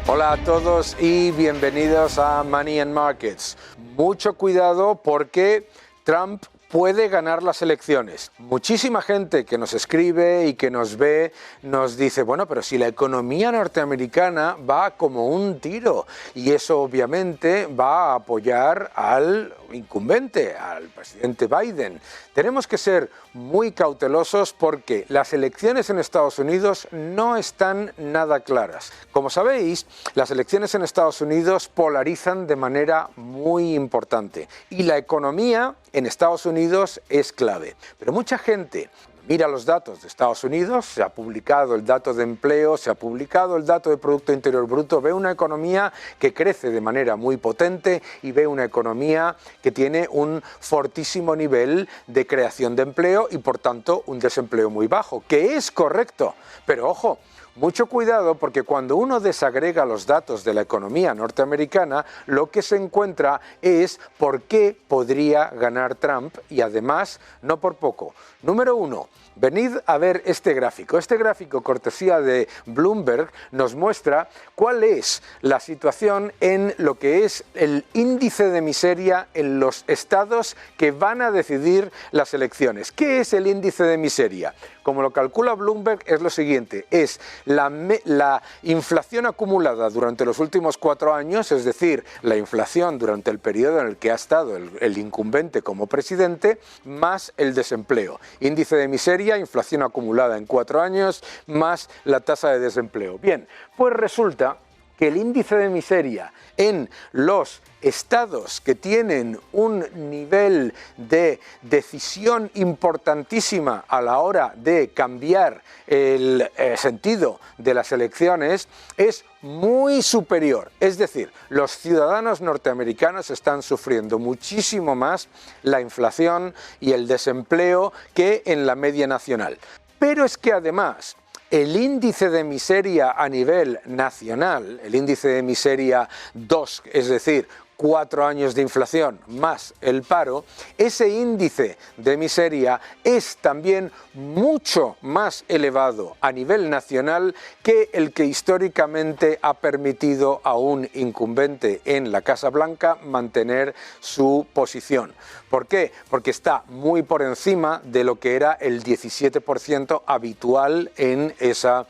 Hola a todos y bienvenidos a Money and Markets. Mucho cuidado porque Trump puede ganar las elecciones. Muchísima gente que nos escribe y que nos ve nos dice, bueno, pero si la economía norteamericana va como un tiro y eso obviamente va a apoyar al incumbente, al presidente Biden. Tenemos que ser muy cautelosos porque las elecciones en Estados Unidos no están nada claras. Como sabéis, las elecciones en Estados Unidos polarizan de manera muy importante y la economía en Estados Unidos es clave. Pero mucha gente mira los datos de Estados Unidos, se ha publicado el dato de empleo, se ha publicado el dato de Producto Interior Bruto, ve una economía que crece de manera muy potente y ve una economía que tiene un fortísimo nivel de creación de empleo y por tanto un desempleo muy bajo, que es correcto, pero ojo, mucho cuidado porque cuando uno desagrega los datos de la economía norteamericana, lo que se encuentra es por qué podría ganar Trump y además no por poco. Número uno, venid a ver este gráfico. Este gráfico, cortesía de Bloomberg, nos muestra cuál es la situación en lo que es el índice de miseria en los estados que van a decidir las elecciones. ¿Qué es el índice de miseria? Como lo calcula Bloomberg es lo siguiente, es la inflación acumulada durante los últimos 4 años, es decir, la inflación durante el periodo en el que ha estado el incumbente como presidente, más el desempleo. Índice de miseria, inflación acumulada en 4 años, más la tasa de desempleo. Bien, pues resulta que el índice de miseria en los estados que tienen un nivel de decisión importantísima a la hora de cambiar el sentido de las elecciones es muy superior. Es decir, los ciudadanos norteamericanos están sufriendo muchísimo más la inflación y el desempleo que en la media nacional. Pero es que además el índice de miseria a nivel nacional, el índice de miseria 2, es decir, 4 años de inflación más el paro, ese índice de miseria es también mucho más elevado a nivel nacional que el que históricamente ha permitido a un incumbente en la Casa Blanca mantener su posición. ¿Por qué? Porque está muy por encima de lo que era el 17% habitual en esas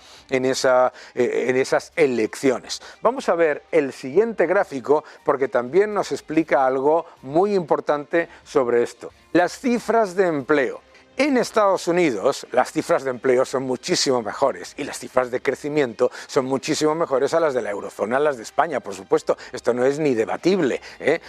elecciones. Vamos a ver el siguiente gráfico porque también nos explica algo muy importante sobre esto. Las cifras de empleo. En Estados Unidos las cifras de empleo son muchísimo mejores y las cifras de crecimiento son muchísimo mejores a las de la eurozona, a las de España, por supuesto. Esto no es ni debatible, ¿eh?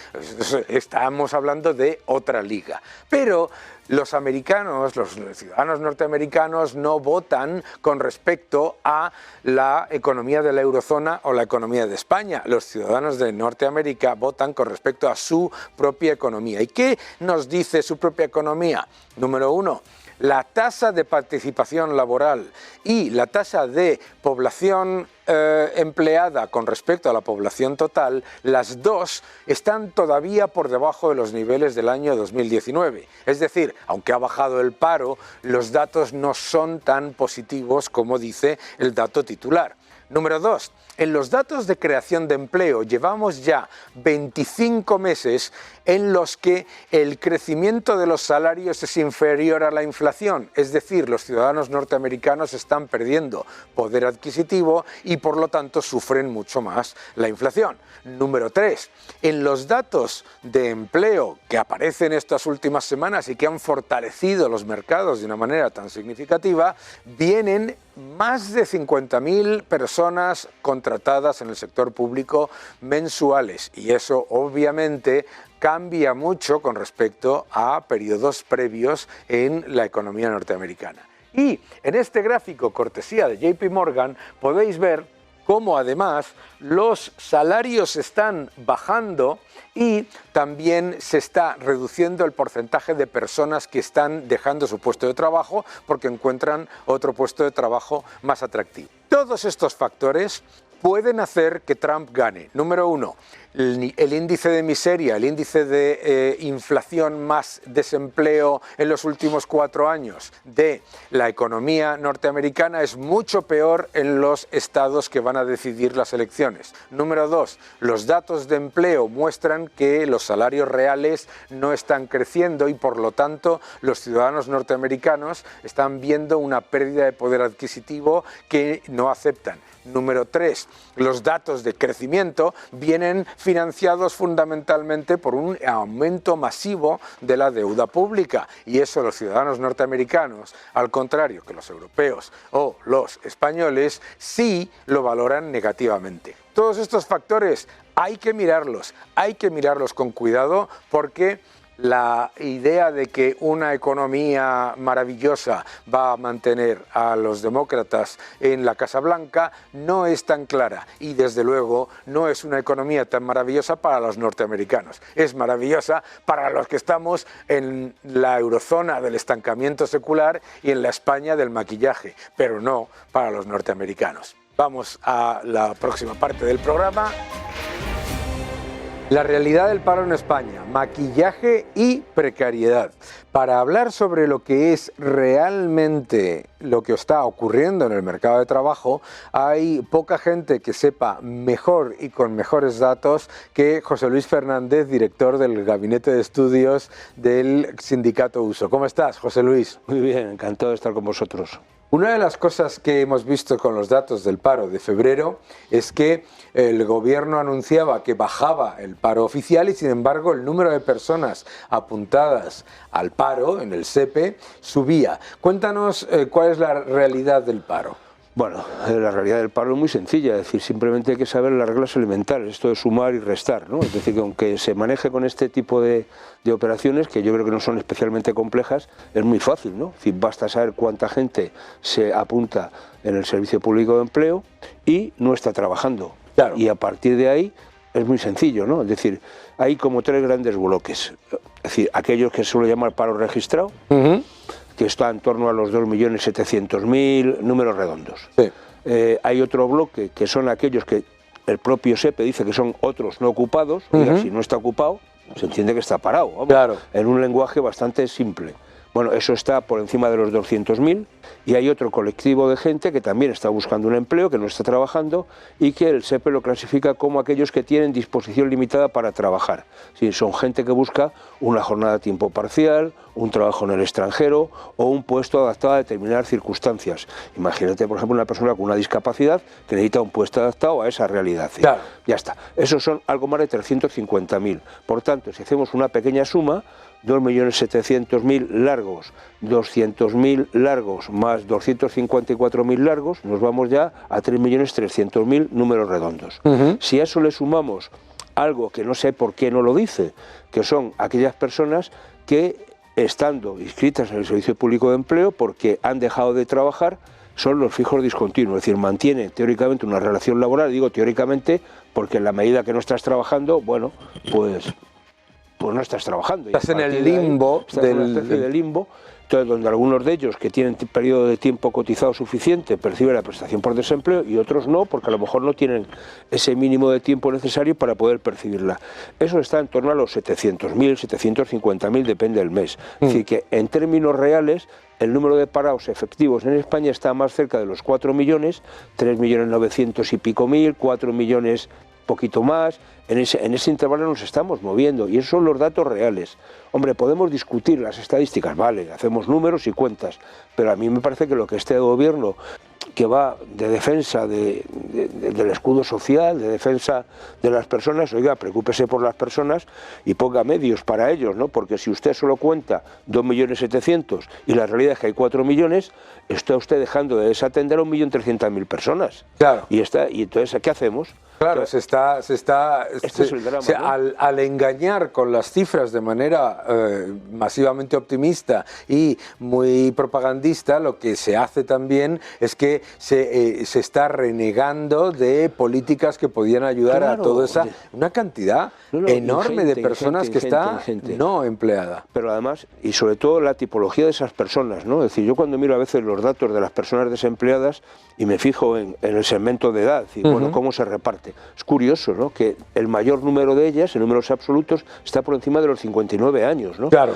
Estamos hablando de otra liga. Pero los americanos, los ciudadanos norteamericanos no votan con respecto a la economía de la eurozona o la economía de España. Los ciudadanos de Norteamérica votan con respecto a su propia economía. ¿Y qué nos dice su propia economía? Número uno, la tasa de participación laboral y la tasa de población empleada con respecto a la población total, las dos están todavía por debajo de los niveles del año 2019. Es decir, aunque ha bajado el paro, los datos no son tan positivos como dice el dato titular. Número 2, en los datos de creación de empleo llevamos ya 25 meses en los que el crecimiento de los salarios es inferior a la inflación, es decir, los ciudadanos norteamericanos están perdiendo poder adquisitivo y por lo tanto sufren mucho más la inflación. Número 3, en los datos de empleo que aparecen estas últimas semanas y que han fortalecido los mercados de una manera tan significativa, vienen más de 50.000 personas contratadas en el sector público mensuales y eso obviamente cambia mucho con respecto a periodos previos en la economía norteamericana. Y en este gráfico, cortesía de JP Morgan, podéis ver cómo además los salarios están bajando y también se está reduciendo el porcentaje de personas que están dejando su puesto de trabajo porque encuentran otro puesto de trabajo más atractivo. Todos estos factores pueden hacer que Trump gane. Número uno, el índice de miseria, el índice de inflación más desempleo en los últimos 4 años de la economía norteamericana es mucho peor en los estados que van a decidir las elecciones. Número 2, los datos de empleo muestran que los salarios reales no están creciendo y por lo tanto los ciudadanos norteamericanos están viendo una pérdida de poder adquisitivo que no aceptan. Número 3, los datos de crecimiento vienen financiados fundamentalmente por un aumento masivo de la deuda pública y eso los ciudadanos norteamericanos, al contrario que los europeos o los españoles, sí lo valoran negativamente. Todos estos factores hay que mirarlos con cuidado porque la idea de que una economía maravillosa va a mantener a los demócratas en la Casa Blanca no es tan clara y desde luego no es una economía tan maravillosa para los norteamericanos. Es maravillosa para los que estamos en la eurozona del estancamiento secular y en la España del maquillaje, pero no para los norteamericanos. Vamos a la próxima parte del programa. La realidad del paro en España, maquillaje y precariedad. Para hablar sobre lo que es realmente lo que está ocurriendo en el mercado de trabajo, hay poca gente que sepa mejor y con mejores datos que José Luis Fernández, director del Gabinete de Estudios del Sindicato USO. ¿Cómo estás, José Luis? Muy bien, encantado de estar con vosotros. Una de las cosas que hemos visto con los datos del paro de febrero es que el gobierno anunciaba que bajaba el paro oficial y sin embargo el número de personas apuntadas al paro en el SEPE subía. Cuéntanos cuál es la realidad del paro. Bueno, la realidad del paro es muy sencilla, es decir, simplemente hay que saber las reglas elementales, esto de sumar y restar, ¿no? Es decir, que aunque se maneje con este tipo de operaciones, que yo creo que no son especialmente complejas, es muy fácil, ¿no? Es decir, basta saber cuánta gente se apunta en el Servicio Público de Empleo y no está trabajando. Claro. Y a partir de ahí es muy sencillo, ¿no? Es decir, hay como 3 grandes bloques, es decir, aquellos que se suele llamar paro registrado, que está en torno a los 2.700.000, números redondos. Sí. Hay otro bloque que son aquellos que el propio SEPE dice que son otros no ocupados. Oiga, si no está ocupado, se entiende que está parado, vamos, claro, en un lenguaje bastante simple. Bueno, eso está por encima de los 200.000 y hay otro colectivo de gente que también está buscando un empleo, que no está trabajando y que el SEPE lo clasifica como aquellos que tienen disposición limitada para trabajar. Sí, son gente que busca una jornada a tiempo parcial, un trabajo en el extranjero o un puesto adaptado a determinadas circunstancias. Imagínate, por ejemplo, una persona con una discapacidad que necesita un puesto adaptado a esa realidad. ¿Sí? Claro. Ya está. Esos son algo más de 350.000. Por tanto, si hacemos una pequeña suma, 2.700.000 largos, 200.000 largos más 254.000 largos, nos vamos ya a 3.300.000 números redondos. Si a eso le sumamos algo que no sé por qué no lo dice, que son aquellas personas que, estando inscritas en el Servicio Público de Empleo porque han dejado de trabajar, son los fijos discontinuos, es decir, mantienen teóricamente una relación laboral, digo teóricamente porque en la medida que no estás trabajando, bueno, pues no estás trabajando. Estás en el limbo. Estás en una especie de limbo, entonces, donde algunos de ellos que tienen periodo de tiempo cotizado suficiente perciben la prestación por desempleo y otros no, porque a lo mejor no tienen ese mínimo de tiempo necesario para poder percibirla. Eso está en torno a los 700.000, 750.000, depende del mes. Es decir, que en términos reales, el número de parados efectivos en España está más cerca de los 4 millones, 3.900.000 y pico, 4 millones poquito más, en ese intervalo nos estamos moviendo y esos son los datos reales. Hombre, podemos discutir las estadísticas, vale, hacemos números y cuentas, pero a mí me parece que lo que este gobierno, que va de defensa del escudo social, de defensa de las personas, oiga, preocúpese por las personas y ponga medios para ellos, ¿no? Porque si usted solo cuenta 2.700.000 y la realidad es que hay 4 millones, está usted dejando de desatender a 1.300.000 personas. Claro. Y entonces, ¿qué hacemos? Claro, este es el drama, o sea, ¿no? al engañar con las cifras de manera masivamente optimista y muy propagandista, lo que se hace también es que se está renegando de políticas que podían ayudar a toda esa una cantidad enorme de personas que está no empleada. Pero además, y sobre todo la tipología de esas personas, ¿no? Es decir, yo cuando miro a veces los datos de las personas desempleadas y me fijo en el segmento de edad, y bueno, cómo se reparte. parte. Es curioso, ¿no?, que el mayor número de ellas, en números absolutos, está por encima de los 59 años, ¿no? Claro.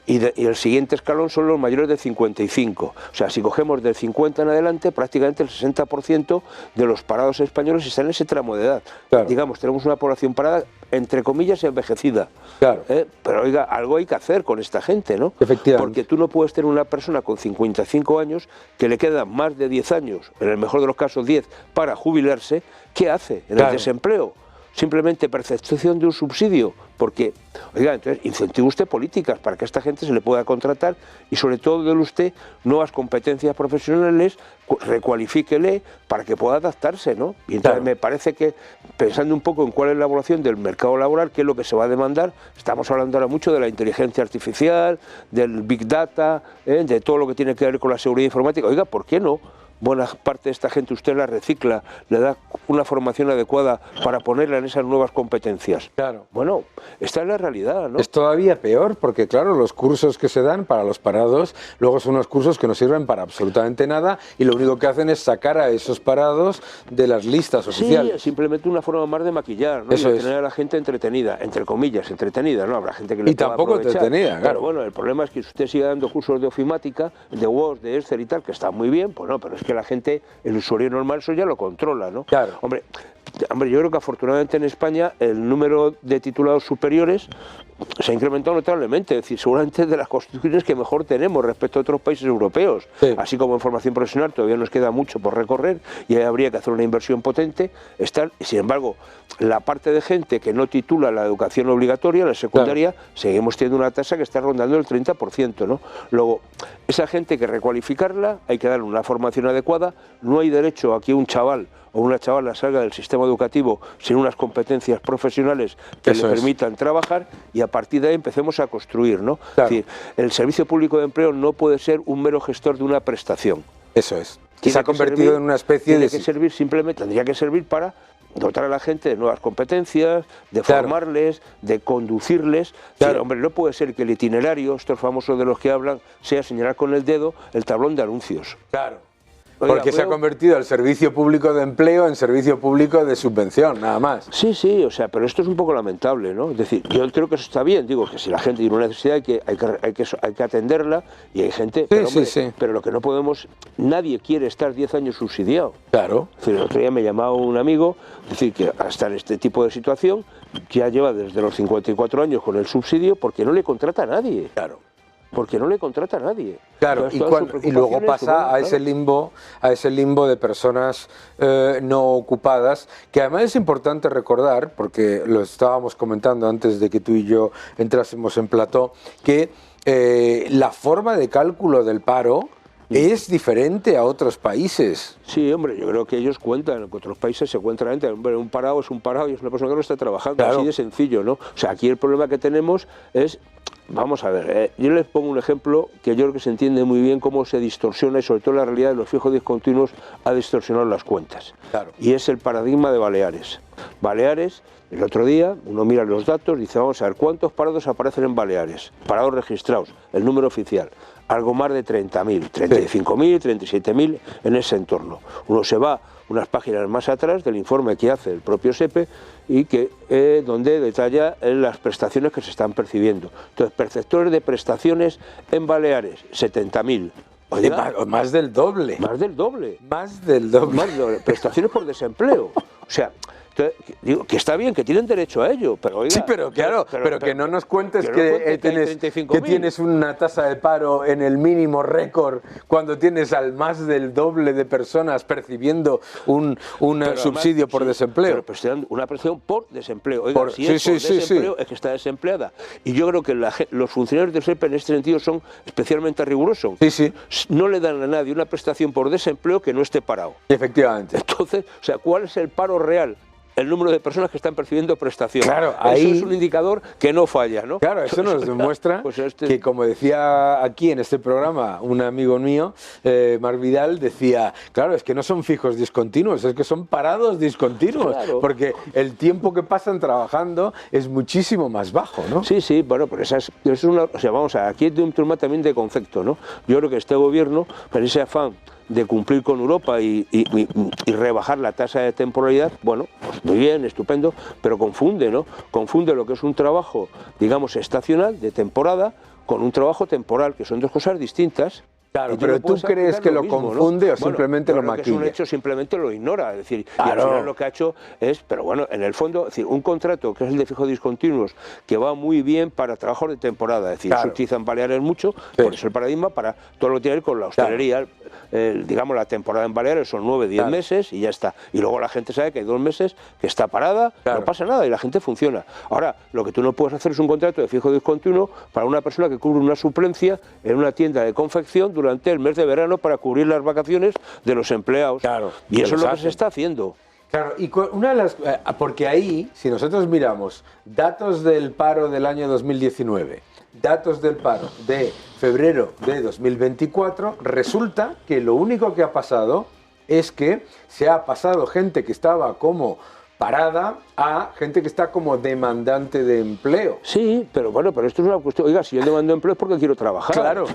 Y el siguiente escalón son los mayores de 55. O sea, si cogemos del 50 en adelante, prácticamente el 60% de los parados españoles están en ese tramo de edad. Claro. Digamos, tenemos una población parada, entre comillas, envejecida. Claro. Pero oiga, algo hay que hacer con esta gente, ¿no? Efectivamente. Porque tú no puedes tener una persona con 55 años que le quedan más de 10 años, en el mejor de los casos 10, para jubilarse. ¿Qué hace en el desempleo? Simplemente percepción de un subsidio, porque, oiga, entonces incentive usted políticas para que a esta gente se le pueda contratar y sobre todo déle usted nuevas competencias profesionales, recualifíquele para que pueda adaptarse, ¿no? Y entonces me parece que, pensando un poco en cuál es la evaluación del mercado laboral, qué es lo que se va a demandar, estamos hablando ahora mucho de la inteligencia artificial, del Big Data, de todo lo que tiene que ver con la seguridad informática. Oiga, ¿por qué no? Buena parte de esta gente usted la recicla, le da una formación adecuada para ponerla en esas nuevas competencias. Claro. Bueno, esta es la realidad, ¿no? Es todavía peor porque, claro, los cursos que se dan para los parados luego son unos cursos que no sirven para absolutamente nada y lo único que hacen es sacar a esos parados de las listas oficiales. Sí, simplemente una forma más de maquillar, ¿no? Eso y de tener a la gente entretenida, entre comillas, entretenida, ¿no? Habrá gente que le pueda tampoco aprovechar. entretenida, claro. Pero bueno, el problema es que si usted sigue dando cursos de ofimática, de Word, de Excel y tal, que está muy bien, pues no, pero es que la gente, el usuario normal, eso ya lo controla, ¿no? Claro. Hombre, yo creo que afortunadamente en España el número de titulados superiores se ha incrementado notablemente, es decir, seguramente de las constituciones que mejor tenemos respecto a otros países europeos, así como en formación profesional todavía nos queda mucho por recorrer y ahí habría que hacer una inversión potente. Sin embargo, la parte de gente que no titula la educación obligatoria, la secundaria, seguimos teniendo una tasa que está rondando el 30%, ¿no? Luego, esa gente hay que recualificarla, hay que darle una formación adecuada, no hay derecho a que un chaval o una chavala salga del sistema educativo sin unas competencias profesionales que le permitan trabajar y a partir de ahí empecemos a construir, ¿no? Claro. Es decir, el Servicio Público de Empleo no puede ser un mero gestor de una prestación. Eso es. Se ha convertido en una especie de... Tendría que servir para dotar a la gente de nuevas competencias, de formarles, de conducirles. Claro. Sí, hombre, no puede ser que el itinerario, estos famosos de los que hablan, sea señalar con el dedo el tablón de anuncios. Claro. Porque se ha convertido el servicio público de empleo en servicio público de subvención, nada más. Sí, sí, o sea, pero esto es un poco lamentable, ¿no? Es decir, yo creo que eso está bien, digo que si la gente tiene una necesidad hay que atenderla y hay gente, pero lo que no podemos, nadie quiere estar 10 años subsidiado. Claro. Es decir, el otro día me llamaba un amigo, decir que hasta en este tipo de situación ya lleva desde los 54 años con el subsidio porque no le contrata a nadie. Claro. Porque no le contrata a nadie. Claro, y luego pasa a ese limbo de personas no ocupadas, que además es importante recordar, porque lo estábamos comentando antes de que tú y yo entrásemos en plató, que la forma de cálculo del paro es diferente a otros países. Sí, hombre, yo creo que ellos cuentan, que otros países se cuentan realmente, hombre, un parado es un parado y es una persona que no está trabajando, así de sencillo, ¿no? O sea, aquí el problema que tenemos es, vamos a ver, yo les pongo un ejemplo que yo creo que se entiende muy bien cómo se distorsiona y sobre todo la realidad de los fijos discontinuos ha distorsionado las cuentas. Claro. Y es el paradigma de Baleares. Baleares, el otro día, uno mira los datos, dice, vamos a ver, ¿cuántos parados aparecen en Baleares? Parados registrados, el número oficial. Algo más de 30.000, 35.000, 37.000 en ese entorno. Uno se va unas páginas más atrás del informe que hace el propio SEPE y que donde detalla las prestaciones que se están percibiendo. Entonces, perceptores de prestaciones en Baleares, 70.000. Más del doble. Más del doble. Más del doble. Más del doble. Prestaciones por desempleo. O sea, digo que está bien, que tienen derecho a ello, pero oiga, sí, pero claro, pero que no nos cuentes que tienes una tasa de paro en el mínimo récord cuando tienes al más del doble de personas percibiendo un subsidio por desempleo. Pero te dan una prestación por desempleo. Oiga, si es por desempleo, es que está desempleada. Y yo creo que los funcionarios del SEPE en este sentido son especialmente rigurosos. Sí, sí. No le dan a nadie una prestación por desempleo que no esté parado. Efectivamente. Entonces, o sea, ¿cuál es el paro real? El número de personas que están percibiendo prestación. Claro, eso es un indicador que no falla, ¿no? Claro, eso nos demuestra que, como decía aquí en este programa un amigo mío, Marc Vidal, decía, claro, es que no son fijos discontinuos, es que son parados discontinuos, porque el tiempo que pasan trabajando es muchísimo más bajo, ¿no? Sí, sí, bueno, pero esa es una... O sea, vamos a... Aquí hay un tema también de concepto, ¿no? Yo creo que este gobierno, en ese afán de cumplir con Europa y rebajar la tasa de temporalidad, bueno, pues muy bien, estupendo, pero confunde, ¿no? Confunde lo que es un trabajo, digamos, estacional, de temporada, con un trabajo temporal, que son dos cosas distintas. Claro, pero tú crees que lo confunde, ¿no? O simplemente lo maquilla. Que es un hecho, simplemente lo ignora. Es decir, claro. Y al final lo que ha hecho es, pero bueno, en el fondo, es decir, un contrato que es el de fijos discontinuos, que va muy bien para trabajos de temporada, es decir, claro. Se utiliza en Baleares mucho, sí. Por eso el paradigma para todo lo que tiene que ver con la hostelería. Claro. Digamos, la temporada en Baleares son 9, 10 claro. meses y ya está. Y luego la gente sabe que hay 2 meses que está parada, claro. No pasa nada y la gente funciona. Ahora, lo que tú no puedes hacer es un contrato de fijo discontinuo para una persona que cubre una suplencia en una tienda de confección durante el mes de verano para cubrir las vacaciones de los empleados. Claro, y eso es lo que se está haciendo. Claro, y una de las, porque ahí, si nosotros miramos datos del paro del año 2019, datos del paro de febrero de 2024, resulta que lo único que ha pasado es que se ha pasado gente que estaba como parada a gente que está como demandante de empleo. Sí, pero bueno, pero esto es una cuestión. Oiga, si yo demando empleo es porque quiero trabajar. Claro,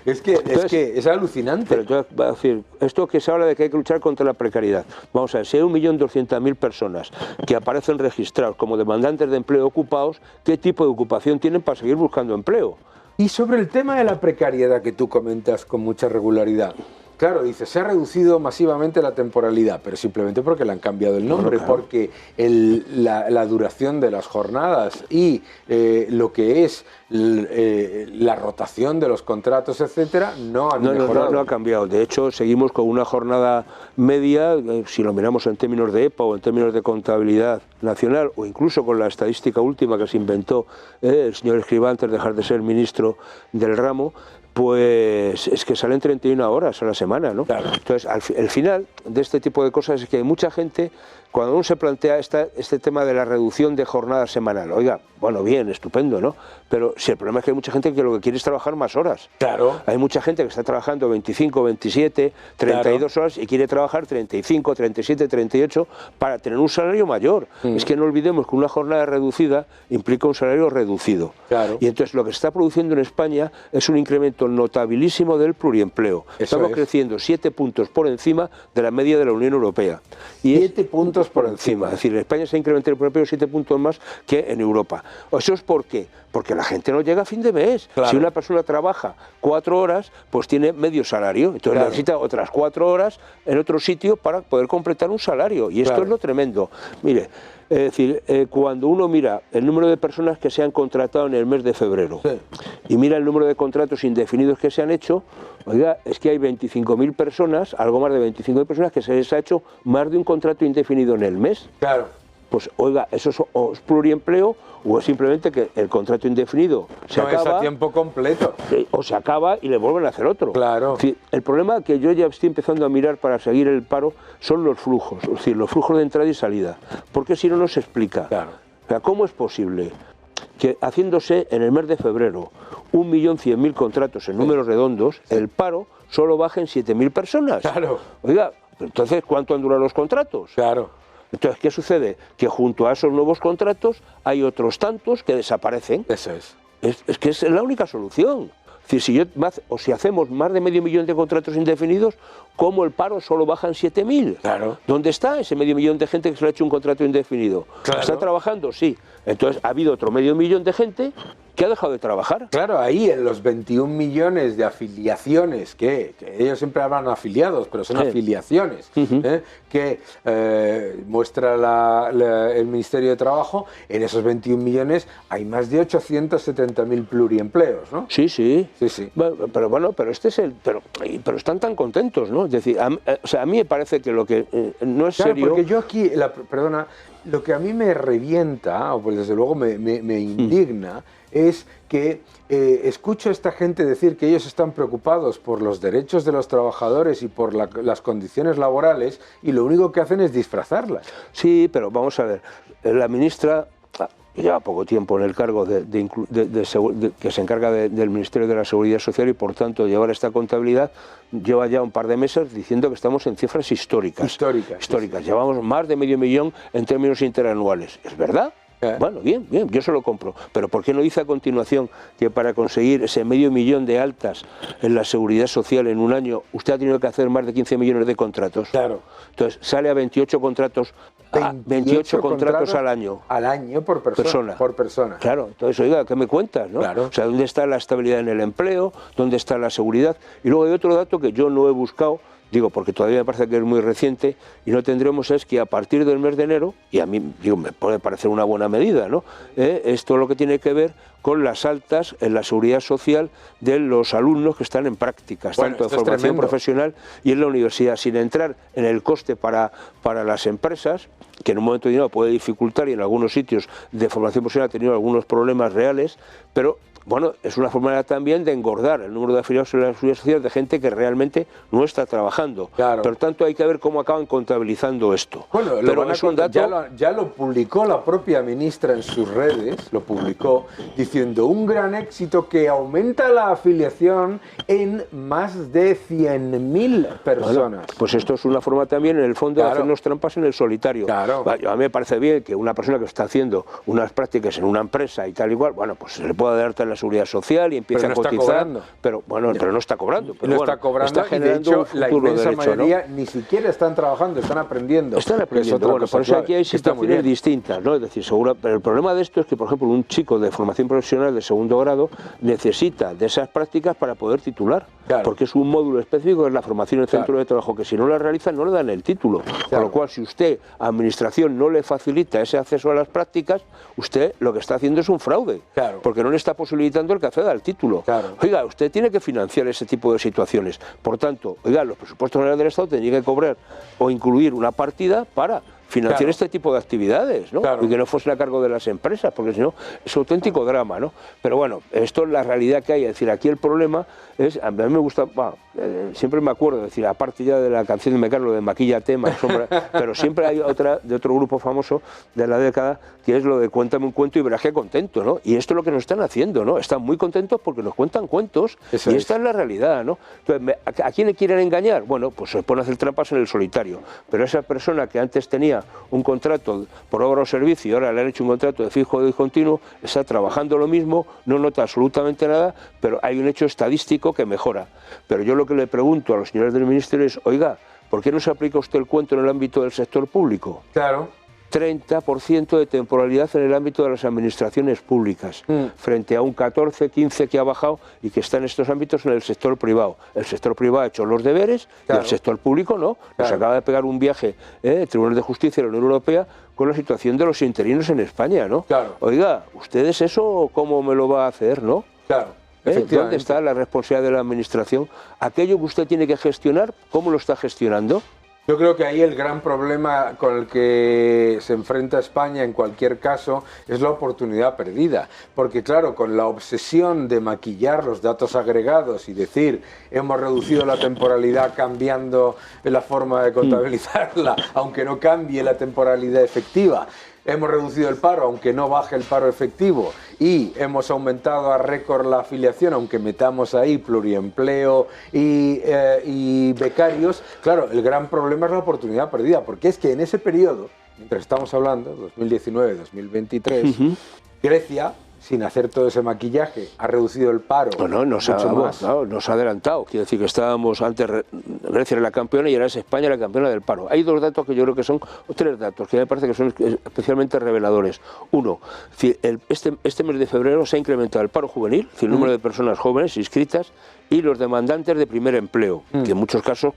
es que es alucinante. Pero entonces, va a decir, esto que se habla de que hay que luchar contra la precariedad. Vamos a ver, si hay 1.200.000 personas que aparecen registrados como demandantes de empleo ocupados, ¿qué tipo de ocupación tienen para seguir buscando empleo? Y sobre el tema de la precariedad que tú comentas con mucha regularidad. Claro, dice, se ha reducido masivamente la temporalidad, pero simplemente porque le han cambiado el nombre, bueno, claro. Porque la duración de las jornadas y lo que es la rotación de los contratos, etcétera, no han mejorado. No ha cambiado. De hecho, seguimos con una jornada media, si lo miramos en términos de EPA o en términos de contabilidad nacional, o incluso con la estadística última que se inventó el señor Escrivá antes de dejar de ser ministro del ramo, pues es que salen 31 horas a la semana, ¿no? Claro. Entonces, el final de este tipo de cosas es que hay mucha gente, cuando uno se plantea este tema de la reducción de jornada semanal, oiga, bueno, bien, estupendo, ¿no? Pero si el problema es que hay mucha gente que lo que quiere es trabajar más horas. Claro. Hay mucha gente que está trabajando 25, 27, 32 claro. horas y quiere trabajar 35, 37, 38 para tener un salario mayor. Es que no olvidemos que una jornada reducida implica un salario reducido. Claro. Y entonces lo que se está produciendo en España es un incremento notabilísimo del pluriempleo. Estamos creciendo 7 puntos por encima de la media de la Unión Europea. Y 7 puntos por encima. Es decir, en España se ha incrementado el pluriempleo 7 puntos más que en Europa. ¿Eso es por qué? Porque la gente no llega a fin de mes. Claro. Si una persona trabaja 4 horas, pues tiene medio salario. Entonces claro. Necesita otras 4 horas en otro sitio para poder completar un salario. Y esto claro. Es lo tremendo. Mire, es decir, cuando uno mira el número de personas que se han contratado en el mes de febrero sí. Y mira el número de contratos indefinidos que se han hecho, oiga, es que hay 25.000 personas, algo más de 25.000 personas que se les ha hecho más de un contrato indefinido en el mes. Claro. Pues oiga, eso es pluriempleo o es simplemente que el contrato indefinido se acaba, es a tiempo completo. O se acaba y le vuelven a hacer otro. Claro. Es decir, el problema que yo ya estoy empezando a mirar para seguir el paro son los flujos, es decir, los flujos de entrada y salida. Porque si no, no se explica. Claro. O sea, ¿cómo es posible que haciéndose en el mes de febrero 1.100.000 contratos en números redondos, el paro solo baje en 7.000 personas? Claro. Oiga, entonces, ¿cuánto han durado los contratos? Claro. Entonces, ¿qué sucede? Que junto a esos nuevos contratos hay otros tantos que desaparecen. Eso es. Es que es la única solución. Es decir, si hacemos más de 500.000 de contratos indefinidos, ¿cómo el paro solo baja en 7.000? Claro. ¿Dónde está ese 500.000 de gente que se le ha hecho un contrato indefinido? Claro. ¿Está trabajando? Sí. Entonces, ha habido otro 500.000 de gente que ha dejado de trabajar. Claro, ahí en los 21 millones de afiliaciones, que ellos siempre hablan afiliados, pero son afiliaciones, que muestra el Ministerio de Trabajo, en esos 21 millones hay más de 870.000 pluriempleos, ¿no? Sí, sí. Sí, sí. Pero bueno, pero este es pero están tan contentos, ¿no? Es decir, o sea, a mí me parece que lo que no es serio... Porque yo aquí, perdona, lo que a mí me revienta, o pues desde luego me indigna, es que escucho a esta gente decir que ellos están preocupados por los derechos de los trabajadores y por las condiciones laborales y lo único que hacen es disfrazarlas. Sí, pero vamos a ver, la ministra lleva poco tiempo en el cargo que se encarga del Ministerio de la Seguridad Social y por tanto llevar esta contabilidad, lleva ya un par de meses diciendo que estamos en cifras históricas. Históricas. Sí. Llevamos más de 500.000 en términos interanuales. ¿Es verdad? Bueno, bien, yo se lo compro. Pero ¿por qué no dice a continuación que para conseguir ese medio millón de altas en la seguridad social en un año, usted ha tenido que hacer más de 15 millones de contratos? Claro. Entonces sale a 28 contratos, 28 contratos al año. Al año por persona. Por persona. Claro, entonces, oiga, ¿qué me cuentas? ¿No? Claro. O sea, ¿dónde está la estabilidad en el empleo? ¿Dónde está la seguridad? Y luego hay otro dato que yo no he buscado, digo, porque todavía me parece que es muy reciente, y no tendremos, es que a partir del mes de enero, y a mí digo, me puede parecer una buena medida, ¿no? Esto es lo que tiene que ver con las altas en la seguridad social de los alumnos que están en prácticas, tanto de formación profesional y en la universidad, sin entrar en el coste para las empresas, que en un momento determinado puede dificultar, y en algunos sitios de formación profesional ha tenido algunos problemas reales, pero bueno, es una forma también de engordar el número de afiliados en la seguridad social de gente que realmente no está trabajando. Claro. Por tanto, hay que ver cómo acaban contabilizando esto. Bueno, pero es un dato... ya lo publicó la propia ministra en sus redes, lo publicó diciendo un gran éxito que aumenta la afiliación en más de 100.000 personas. Bueno, pues esto es una forma también, en el fondo, de hacernos trampas en el solitario. Claro. A mí me parece bien que una persona que está haciendo unas prácticas en una empresa y tal igual, bueno, pues se le pueda dar alta en la seguridad social y empieza a cotizar, pero bueno, pero no está cobrando. Pero no bueno, está cobrando, está y de hecho la inmensa derecho, mayoría ¿no? ni siquiera están trabajando, están aprendiendo. Están aprendiendo, bueno, por eso aquí hay situaciones distintas, ¿no? Es decir, pero el problema de esto es que, por ejemplo, un chico de formación profesional de segundo grado necesita de esas prácticas para poder titular, porque es un módulo específico, es la formación en el centro de trabajo, que si no la realiza no le dan el título. Con lo cual, si usted, administración, no le facilita ese acceso a las prácticas, usted lo que está haciendo es un fraude, porque no le está posibilitando el que acceda al título. Oiga, usted tiene que financiar ese tipo de situaciones. Por tanto, oiga, los presupuestos generales del Estado tendrían que cobrar o incluir una partida para financiar este tipo de actividades, ¿no? Y que no fuesen a cargo de las empresas, porque si no es un auténtico drama, ¿no? Pero bueno, esto es la realidad que hay. Es decir, aquí el problema es, a mí me gusta, siempre me acuerdo, es decir, aparte ya de la canción de Mecano, de Maquíllate, Sombra, pero siempre hay otra de otro grupo famoso de la década, que es lo de Cuéntame un cuento y verás qué contento, ¿no? Y esto es lo que nos están haciendo, ¿no? Están muy contentos porque nos cuentan cuentos, y esta es la realidad, ¿no? Entonces, ¿a quién le quieren engañar? Bueno, pues se ponen a hacer trampas en el solitario, pero esa persona que antes tenía un contrato por obra o servicio y ahora le han hecho un contrato de fijo o de continuo, está trabajando lo mismo, no nota absolutamente nada, pero hay un hecho estadístico que mejora. Pero yo lo que le pregunto a los señores del Ministerio es, oiga, ¿por qué no se aplica usted el cuento en el ámbito del sector público? Claro. 30% de temporalidad en el ámbito de las administraciones públicas, frente a un 14, 15 que ha bajado y que está en estos ámbitos en el sector privado. El sector privado ha hecho los deberes y el sector público no. Nos acaba de pegar un viaje el Tribunal de Justicia de la Unión Europea con la situación de los interinos en España, ¿no? Oiga, ¿ustedes eso cómo me lo va a hacer, no? ¿Dónde está la responsabilidad de la administración? Aquello que usted tiene que gestionar, ¿cómo lo está gestionando? Yo creo que ahí el gran problema con el que se enfrenta España en cualquier caso es la oportunidad perdida, porque claro, con la obsesión de maquillar los datos agregados y decir hemos reducido la temporalidad cambiando la forma de contabilizarla, aunque no cambie la temporalidad efectiva, hemos reducido el paro, aunque no baje el paro efectivo, y hemos aumentado a récord la afiliación, aunque metamos ahí pluriempleo y becarios. Claro, el gran problema es la oportunidad perdida, porque es que en ese periodo, mientras estamos hablando, 2019-2023, Grecia, sin hacer todo ese maquillaje, ha reducido el paro. Bueno, nos ha adelantado. Quiero decir que estábamos antes, Grecia era la campeona y ahora es España la campeona del paro. Hay dos datos que yo creo que son, tres datos que me parece que son especialmente reveladores. Uno, este mes de febrero se ha incrementado el paro juvenil, el número de personas jóvenes inscritas y los demandantes de primer empleo, que en muchos casos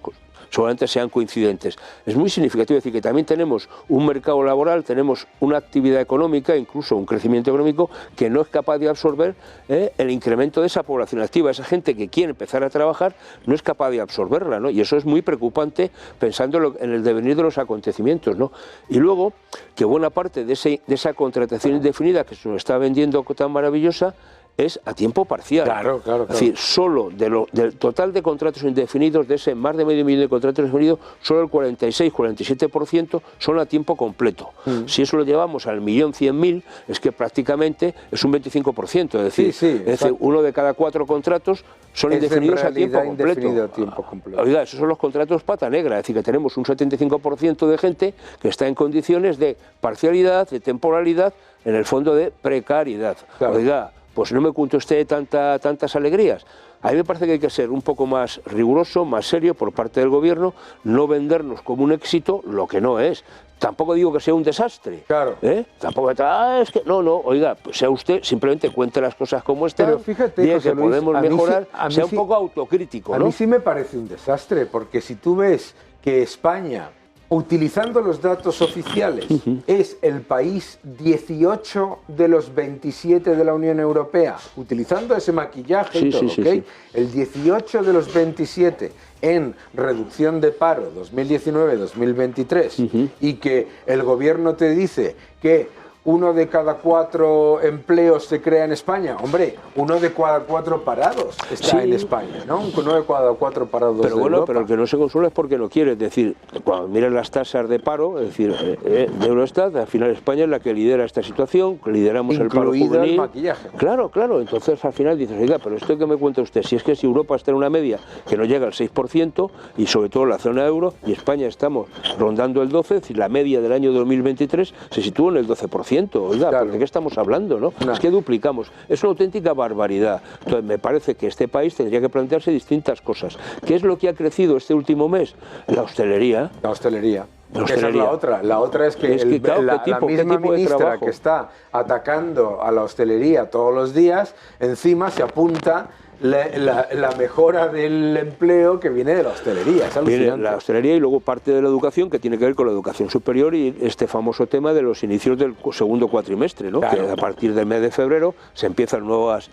seguramente sean coincidentes. Es muy significativo decir que también tenemos un mercado laboral, tenemos una actividad económica, incluso un crecimiento económico que no es capaz de absorber el incremento de esa población activa. Esa gente que quiere empezar a trabajar no es capaz de absorberla, ¿no? Y eso es muy preocupante pensando en el devenir de los acontecimientos, ¿no? Y luego, que buena parte de esa contratación indefinida que se nos está vendiendo tan maravillosa es a tiempo parcial. Claro. Es decir, solo del total de contratos indefinidos, de ese más de medio millón de contratos indefinidos, solo el 46-47% son a tiempo completo. Si eso lo llevamos al 1.100.000, es que prácticamente es un 25%. Es decir, uno de cada 4 contratos son indefinidos a tiempo completo. Oiga, esos son los contratos pata negra, es decir, que tenemos un 75% de gente que está en condiciones de parcialidad, de temporalidad, en el fondo de precariedad. Claro. Oiga, pues no me cuente usted tantas alegrías. A mí me parece que hay que ser un poco más riguroso, más serio por parte del gobierno, no vendernos como un éxito lo que no es. Tampoco digo que sea un desastre. Claro. Tampoco es que no, oiga, pues sea usted, simplemente cuente las cosas como están. Pero fíjate, diga que podemos mejorar, sea un poco autocrítico, ¿no? A mí sí me parece un desastre, porque si tú ves que España, utilizando los datos oficiales, es el país 18 de los 27 de la Unión Europea, utilizando ese maquillaje y todo, ¿ok? El 18 de los 27 en reducción de paro 2019-2023 y que el gobierno te dice que 1 de cada 4 empleos se crea en España. Hombre, 1 de cada 4 parados está en España, ¿no? 1 de cada 4 parados. Pero bueno, Europa. pero el que no se consuela es porque no quiere. Es decir, cuando miran las tasas de paro, es decir, de Eurostat, al final España es la que lidera esta situación, que lideramos el paro juvenil. El maquillaje. Claro. Entonces al final dices, oiga, pero esto que me cuenta usted, si es que si Europa está en una media que no llega al 6%, y sobre todo la zona euro, y España estamos rondando el 12%, es decir, la media del año 2023 se sitúa en el 12%. Oiga, ¿de qué estamos hablando, no? Es que duplicamos. Es una auténtica barbaridad. Entonces, me parece que este país tendría que plantearse distintas cosas. ¿Qué es lo que ha crecido este último mes? La hostelería. La hostelería. Esa es la otra. La otra es que, la misma ministra que está atacando a la hostelería todos los días, encima se apunta la mejora del empleo que viene de la hostelería. Es viene la hostelería y luego parte de la educación que tiene que ver con la educación superior y este famoso tema de los inicios del segundo cuatrimestre, ¿no? Claro. Que a partir del mes de febrero se empiezan nuevas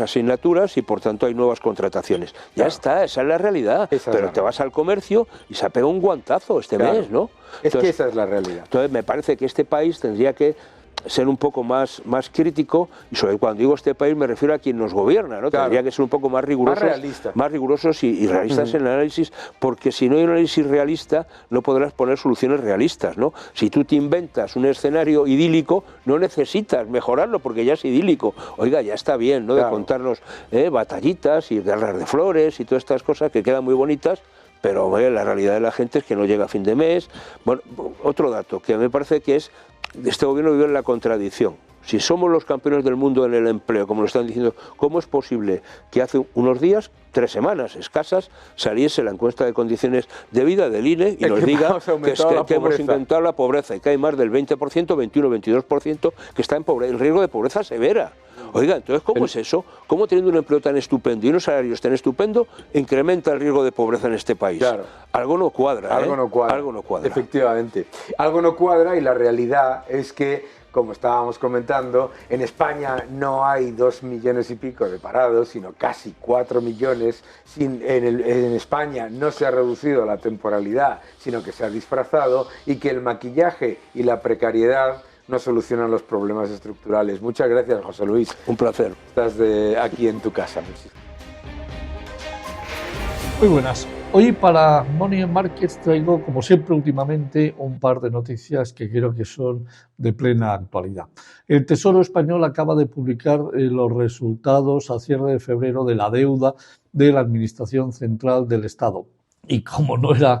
asignaturas y por tanto hay nuevas contrataciones. Ya está, esa es la realidad. Pero te vas al comercio y se ha pegado un guantazo este mes, ¿no? Entonces, que esa es la realidad. Entonces me parece que este país tendría que ser un poco más crítico, y sobre cuando digo este país me refiero a quien nos gobierna, ¿no? Tendría que ser un poco más rigurosos y realistas en el análisis, porque si no hay un análisis realista no podrás poner soluciones realistas, ¿no? Si tú te inventas un escenario idílico, no necesitas mejorarlo porque ya es idílico. Oiga, ya está bien, ¿no? De contarnos batallitas y guerras de flores y todas estas cosas que quedan muy bonitas, pero la realidad de la gente es que no llega a fin de mes. Bueno, otro dato que me parece que es, este gobierno vive en la contradicción. Si somos los campeones del mundo en el empleo, como lo están diciendo, ¿cómo es posible que hace unos días, 3 semanas escasas, saliese la encuesta de condiciones de vida del INE y nos diga que hemos incrementado la pobreza y que hay más del 20%, 21, 22% que está en riesgo de pobreza severa? Oiga, entonces, ¿cómo es eso? ¿Cómo teniendo un empleo tan estupendo y unos salarios tan estupendos incrementa el riesgo de pobreza en este país? Claro. Algo no cuadra. Algo no cuadra. Efectivamente. Algo no cuadra y la realidad es que, como estábamos comentando, en España no hay 2 millones y pico de parados, sino casi 4 millones. En España no se ha reducido la temporalidad, sino que se ha disfrazado, y que el maquillaje y la precariedad no solucionan los problemas estructurales. Muchas gracias, José Luis. Un placer. Estás aquí en tu casa. Muy buenas. Hoy para Money and Markets traigo, como siempre últimamente, un par de noticias que creo que son de plena actualidad. El Tesoro Español acaba de publicar los resultados a cierre de febrero de la deuda de la Administración Central del Estado. Y como no era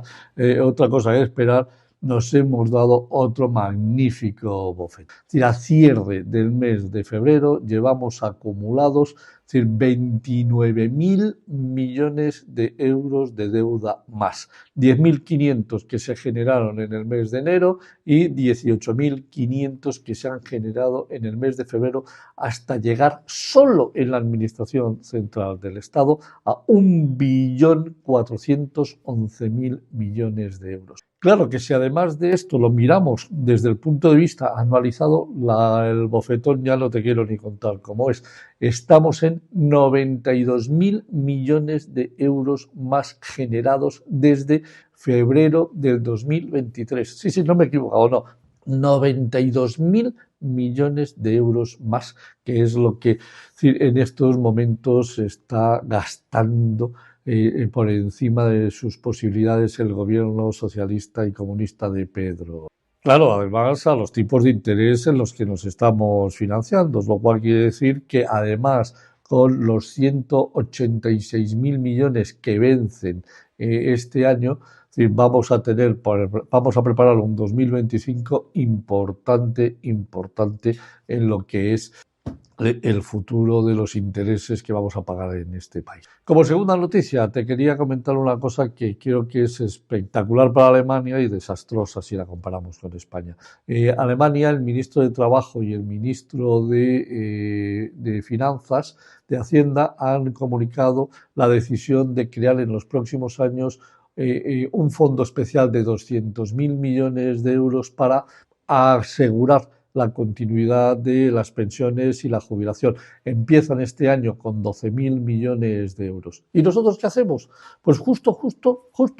otra cosa que esperar, nos hemos dado otro magnífico bofete. Es decir, a cierre del mes de febrero llevamos acumulados 29.000 millones de euros de deuda más. 10.500 que se generaron en el mes de enero y 18.500 que se han generado en el mes de febrero, hasta llegar solo en la Administración Central del Estado a 1.411.000 millones de euros. Claro que si además de esto lo miramos desde el punto de vista anualizado, el bofetón ya no te quiero ni contar cómo es. Estamos en 92.000 millones de euros más generados desde febrero del 2023. Sí, no me he equivocado, no. 92.000 millones de euros más, que es lo que en estos momentos se está gastando por encima de sus posibilidades el gobierno socialista y comunista de Pedro. Claro, además a los tipos de interés en los que nos estamos financiando, lo cual quiere decir que además con los 186.000 millones que vencen este año, vamos a preparar un 2025 importante en lo que es el futuro de los intereses que vamos a pagar en este país. Como segunda noticia, te quería comentar una cosa que creo que es espectacular para Alemania y desastrosa si la comparamos con España. Alemania, el ministro de Trabajo y el ministro de Finanzas, de Hacienda, han comunicado la decisión de crear en los próximos años un fondo especial de 200.000 millones de euros para asegurar la continuidad de las pensiones y la jubilación. Empiezan este año con 12.000 millones de euros. ¿Y nosotros qué hacemos? Pues justo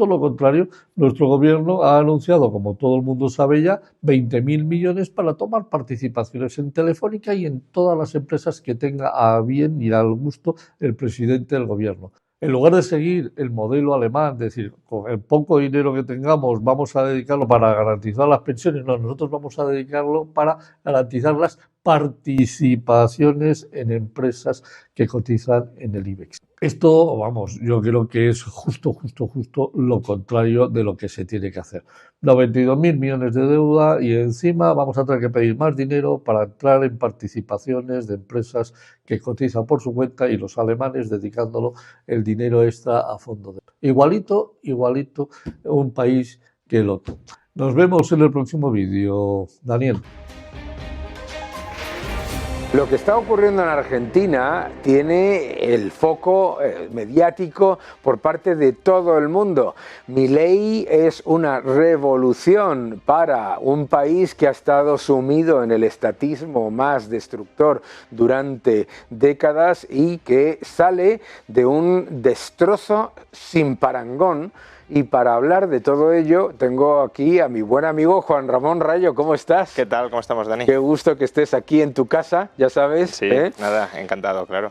lo contrario. Nuestro gobierno ha anunciado, como todo el mundo sabe ya, 20.000 millones para tomar participaciones en Telefónica y en todas las empresas que tenga a bien y al gusto el presidente del gobierno. En lugar de seguir el modelo alemán, es decir, con el poco dinero que tengamos vamos a dedicarlo para garantizar las pensiones, no, nosotros vamos a dedicarlo para garantizar las participaciones en empresas que cotizan en el IBEX. Esto, vamos, yo creo que es justo lo contrario de lo que se tiene que hacer. 92.000 millones de deuda y encima vamos a tener que pedir más dinero para entrar en participaciones de empresas que cotizan por su cuenta y los alemanes dedicándolo el dinero extra a fondo de... Igualito un país que el otro. Nos vemos en el próximo vídeo, Daniel. Lo que está ocurriendo en Argentina tiene el foco mediático por parte de todo el mundo. Milei es una revolución para un país que ha estado sumido en el estatismo más destructor durante décadas y que sale de un destrozo sin parangón. Y para hablar de todo ello, tengo aquí a mi buen amigo Juan Ramón Rayo. ¿Cómo estás? ¿Qué tal? ¿Cómo estamos, Dani? Qué gusto que estés aquí en tu casa, ya sabes. Sí, nada, encantado, claro.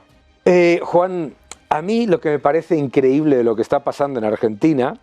Juan, a mí lo que me parece increíble de lo que está pasando en Argentina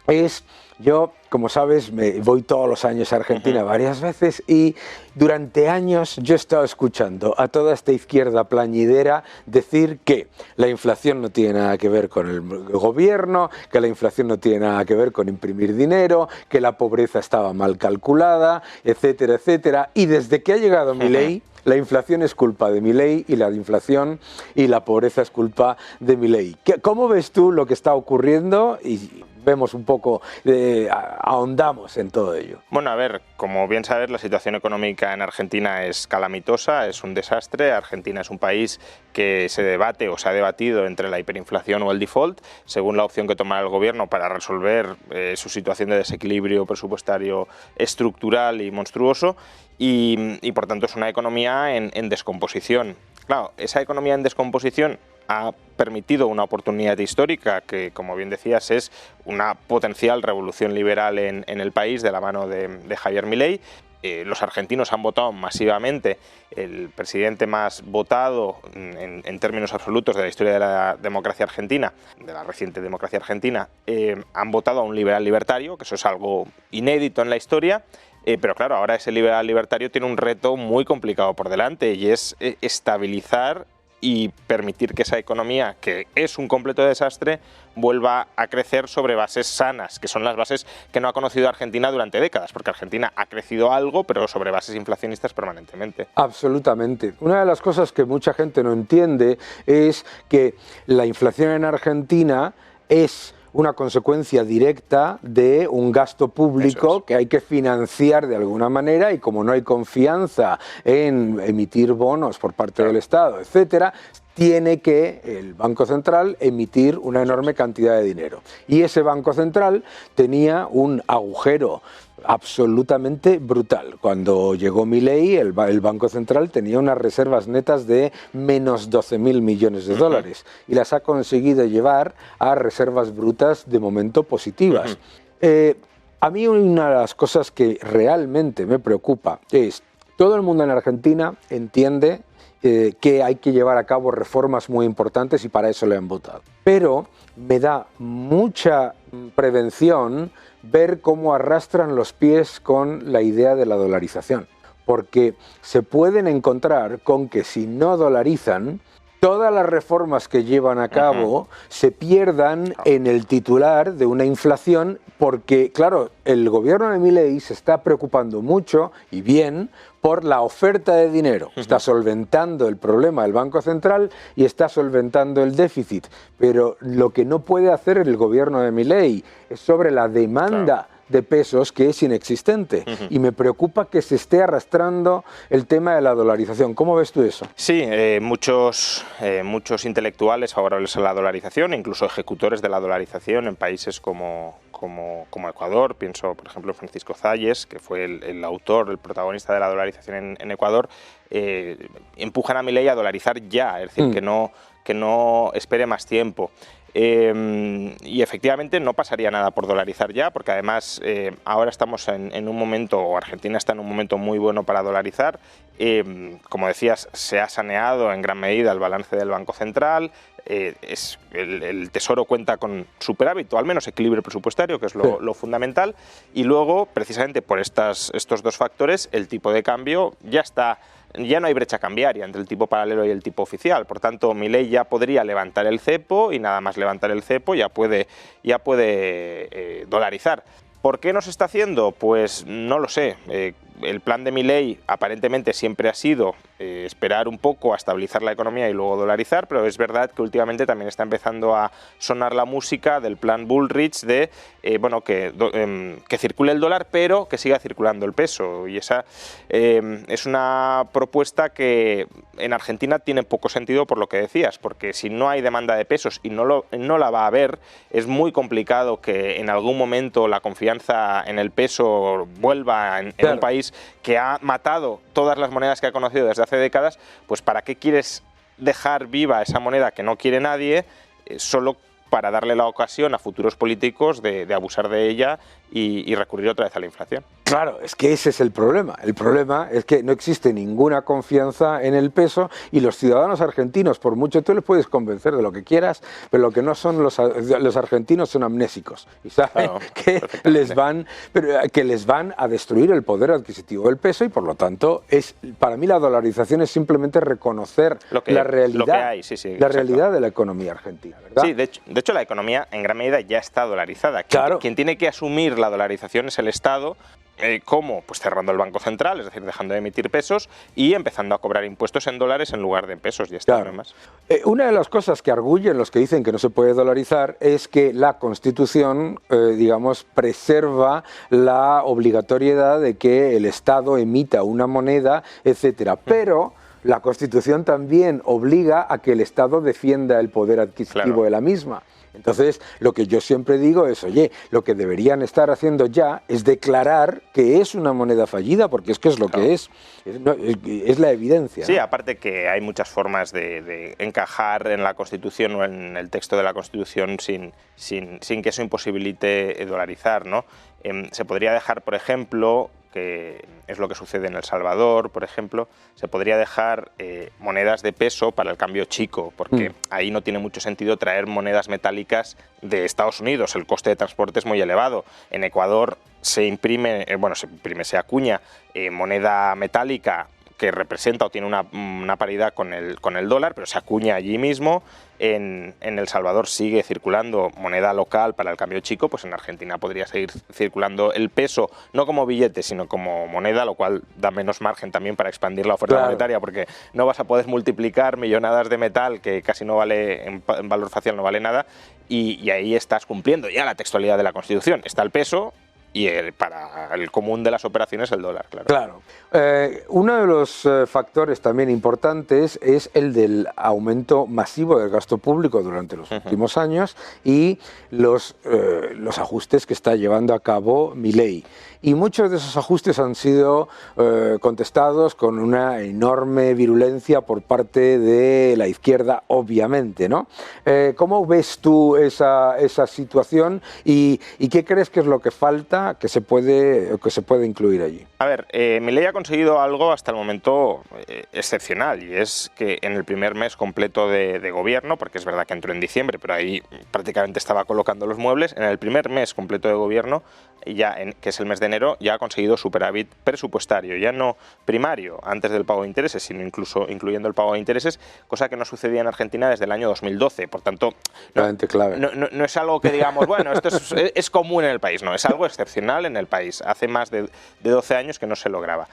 es... Yo, como sabes, me voy todos los años a Argentina varias veces y durante años yo he estado escuchando a toda esta izquierda plañidera decir que la inflación no tiene nada que ver con el gobierno, que la inflación no tiene nada que ver con imprimir dinero, que la pobreza estaba mal calculada, etcétera, etcétera. Y desde que ha llegado Milei, la inflación es culpa de Milei y la inflación y la pobreza es culpa de Milei. ¿Cómo ves tú lo que está ocurriendo? Y vemos un poco, ahondamos en todo ello. Bueno, a ver, como bien sabes, la situación económica en Argentina es calamitosa, es un desastre. Argentina es un país que se debate o se ha debatido entre la hiperinflación o el default, según la opción que tomará el gobierno para resolver su situación de desequilibrio presupuestario estructural y monstruoso. Y por tanto es una economía en descomposición. Claro, esa economía en descomposición ha permitido una oportunidad histórica que, como bien decías, es una potencial revolución liberal en el país de la mano de Javier Milei. Los argentinos han votado masivamente, el presidente más votado en términos absolutos de la historia de la democracia argentina, de la reciente democracia argentina, han votado a un liberal libertario, que eso es algo inédito en la historia. Pero claro, ahora ese liberal libertario tiene un reto muy complicado por delante y es estabilizar y permitir que esa economía, que es un completo desastre, vuelva a crecer sobre bases sanas, que son las bases que no ha conocido Argentina durante décadas, porque Argentina ha crecido algo, pero sobre bases inflacionistas permanentemente. Absolutamente. Una de las cosas que mucha gente no entiende es que la inflación en Argentina es una consecuencia directa de un gasto público que hay que financiar de alguna manera, y como no hay confianza en emitir bonos por parte del Estado, etcétera, tiene que el Banco Central emitir una enorme cantidad de dinero. Y ese Banco Central tenía un agujero absolutamente brutal. Cuando llegó Milei, el Banco Central tenía unas reservas netas de menos 12.000 millones de dólares y las ha conseguido llevar a reservas brutas de momento positivas. A mí una de las cosas que realmente me preocupa es Todo el mundo en Argentina entiende que hay que llevar a cabo reformas muy importantes y para eso le han votado. Pero me da mucha prevención ver cómo arrastran los pies con la idea de la dolarización, porque se pueden encontrar con que si no dolarizan, todas las reformas que llevan a cabo se pierdan en el titular de una inflación, porque, claro, el gobierno de Milei se está preocupando mucho, y bien, por la oferta de dinero. Está solventando el problema del Banco Central y está solventando el déficit. Pero lo que no puede hacer el gobierno de Milei es sobre la demanda de pesos, que es inexistente. Y me preocupa que se esté arrastrando el tema de la dolarización. ¿Cómo ves tú eso? Sí, muchos intelectuales favorables a la dolarización, incluso ejecutores de la dolarización en países como Ecuador. Pienso, por ejemplo, en Francisco Zayes, que fue el autor, el protagonista de la dolarización en Ecuador. Empujan a Milei a dolarizar ya, es decir, que no espere más tiempo. Y efectivamente no pasaría nada por dolarizar ya, porque además ahora estamos en un momento, o Argentina está en un momento muy bueno para dolarizar. Como decías, se ha saneado en gran medida el balance del Banco Central, el Tesoro cuenta con superávit, o al menos equilibrio presupuestario, que es lo fundamental, y luego, precisamente por estos dos factores, el tipo de cambio ya no hay brecha cambiaria entre el tipo paralelo y el tipo oficial. Por tanto, Milei ya podría levantar el cepo, y nada más levantar el cepo ya puede dolarizar. ¿Por qué no se está haciendo? Pues no lo sé. El plan de Milei aparentemente siempre ha sido esperar un poco a estabilizar la economía y luego dolarizar, pero es verdad que últimamente también está empezando a sonar la música del plan Bullrich de que circule el dólar, pero que siga circulando el peso. Y esa es una propuesta que en Argentina tiene poco sentido, por lo que decías, porque si no hay demanda de pesos y no la va a haber, es muy complicado que en algún momento la confianza en el peso vuelva en un país que ha matado todas las monedas que ha conocido desde hace décadas. Pues ¿para qué quieres dejar viva esa moneda que no quiere nadie solo para darle la ocasión a futuros políticos de abusar de ella y recurrir otra vez a la inflación? Claro, es que ese es el problema. El problema es que no existe ninguna confianza en el peso, y los ciudadanos argentinos, por mucho tú les puedes convencer de lo que quieras, pero lo que no son los argentinos son amnésicos y saben que les van a destruir el poder adquisitivo del peso, y por lo tanto para mí la dolarización es simplemente reconocer la realidad, la realidad de la economía argentina, ¿verdad? Sí, de hecho la economía en gran medida ya está dolarizada. Claro. Quien tiene que asumir la dolarización es el Estado. ¿Cómo? Pues cerrando el Banco Central, es decir, dejando de emitir pesos y empezando a cobrar impuestos en dólares en lugar de en pesos. Ya está, claro. No más. Una de las cosas que arguyen los que dicen que no se puede dolarizar es que la Constitución, preserva la obligatoriedad de que el Estado emita una moneda, etcétera. Pero la Constitución también obliga a que el Estado defienda el poder adquisitivo de la misma. Entonces, lo que yo siempre digo es, oye, lo que deberían estar haciendo ya es declarar que es una moneda fallida, porque es que es lo que es la evidencia. Sí, ¿no? aparte que hay muchas formas de encajar en la Constitución o en el texto de la Constitución sin que eso imposibilite dolarizar, ¿no? Se podría dejar, por ejemplo, que es lo que sucede en El Salvador, por ejemplo, se podría dejar monedas de peso para el cambio chico, porque ahí no tiene mucho sentido traer monedas metálicas de Estados Unidos, el coste de transporte es muy elevado. En Ecuador se acuña moneda metálica que representa o tiene una paridad con el dólar, pero se acuña allí mismo. En El Salvador sigue circulando moneda local para el cambio chico, pues en Argentina podría seguir circulando el peso, no como billete, sino como moneda, lo cual da menos margen también para expandir la oferta monetaria, porque no vas a poder multiplicar millonadas de metal, que casi no vale, en valor facial no vale nada, y ahí estás cumpliendo ya la textualidad de la Constitución. Está el peso, y para el común de las operaciones el dólar, claro. Uno de los factores también importantes es el del aumento masivo del gasto público durante los últimos años y los ajustes que está llevando a cabo Milei. Y muchos de esos ajustes han sido contestados con una enorme virulencia por parte de la izquierda, obviamente, ¿no? ¿Cómo ves tú esa situación y qué crees que es lo que falta falta que se puede incluir allí? A ver, Milei ha conseguido algo hasta el momento excepcional, y es que en el primer mes completo de gobierno, porque es verdad que entró en diciembre, pero ahí prácticamente estaba colocando los muebles, en el primer mes completo de gobierno, que es el mes de enero, ya ha conseguido superávit presupuestario, ya no primario, antes del pago de intereses, sino incluso incluyendo el pago de intereses, cosa que no sucedía en Argentina desde el año 2012. Por tanto, no es algo que digamos, bueno, esto es común en el país, no, es algo excepcional en el país. Hace más de 12 años que no se lograba.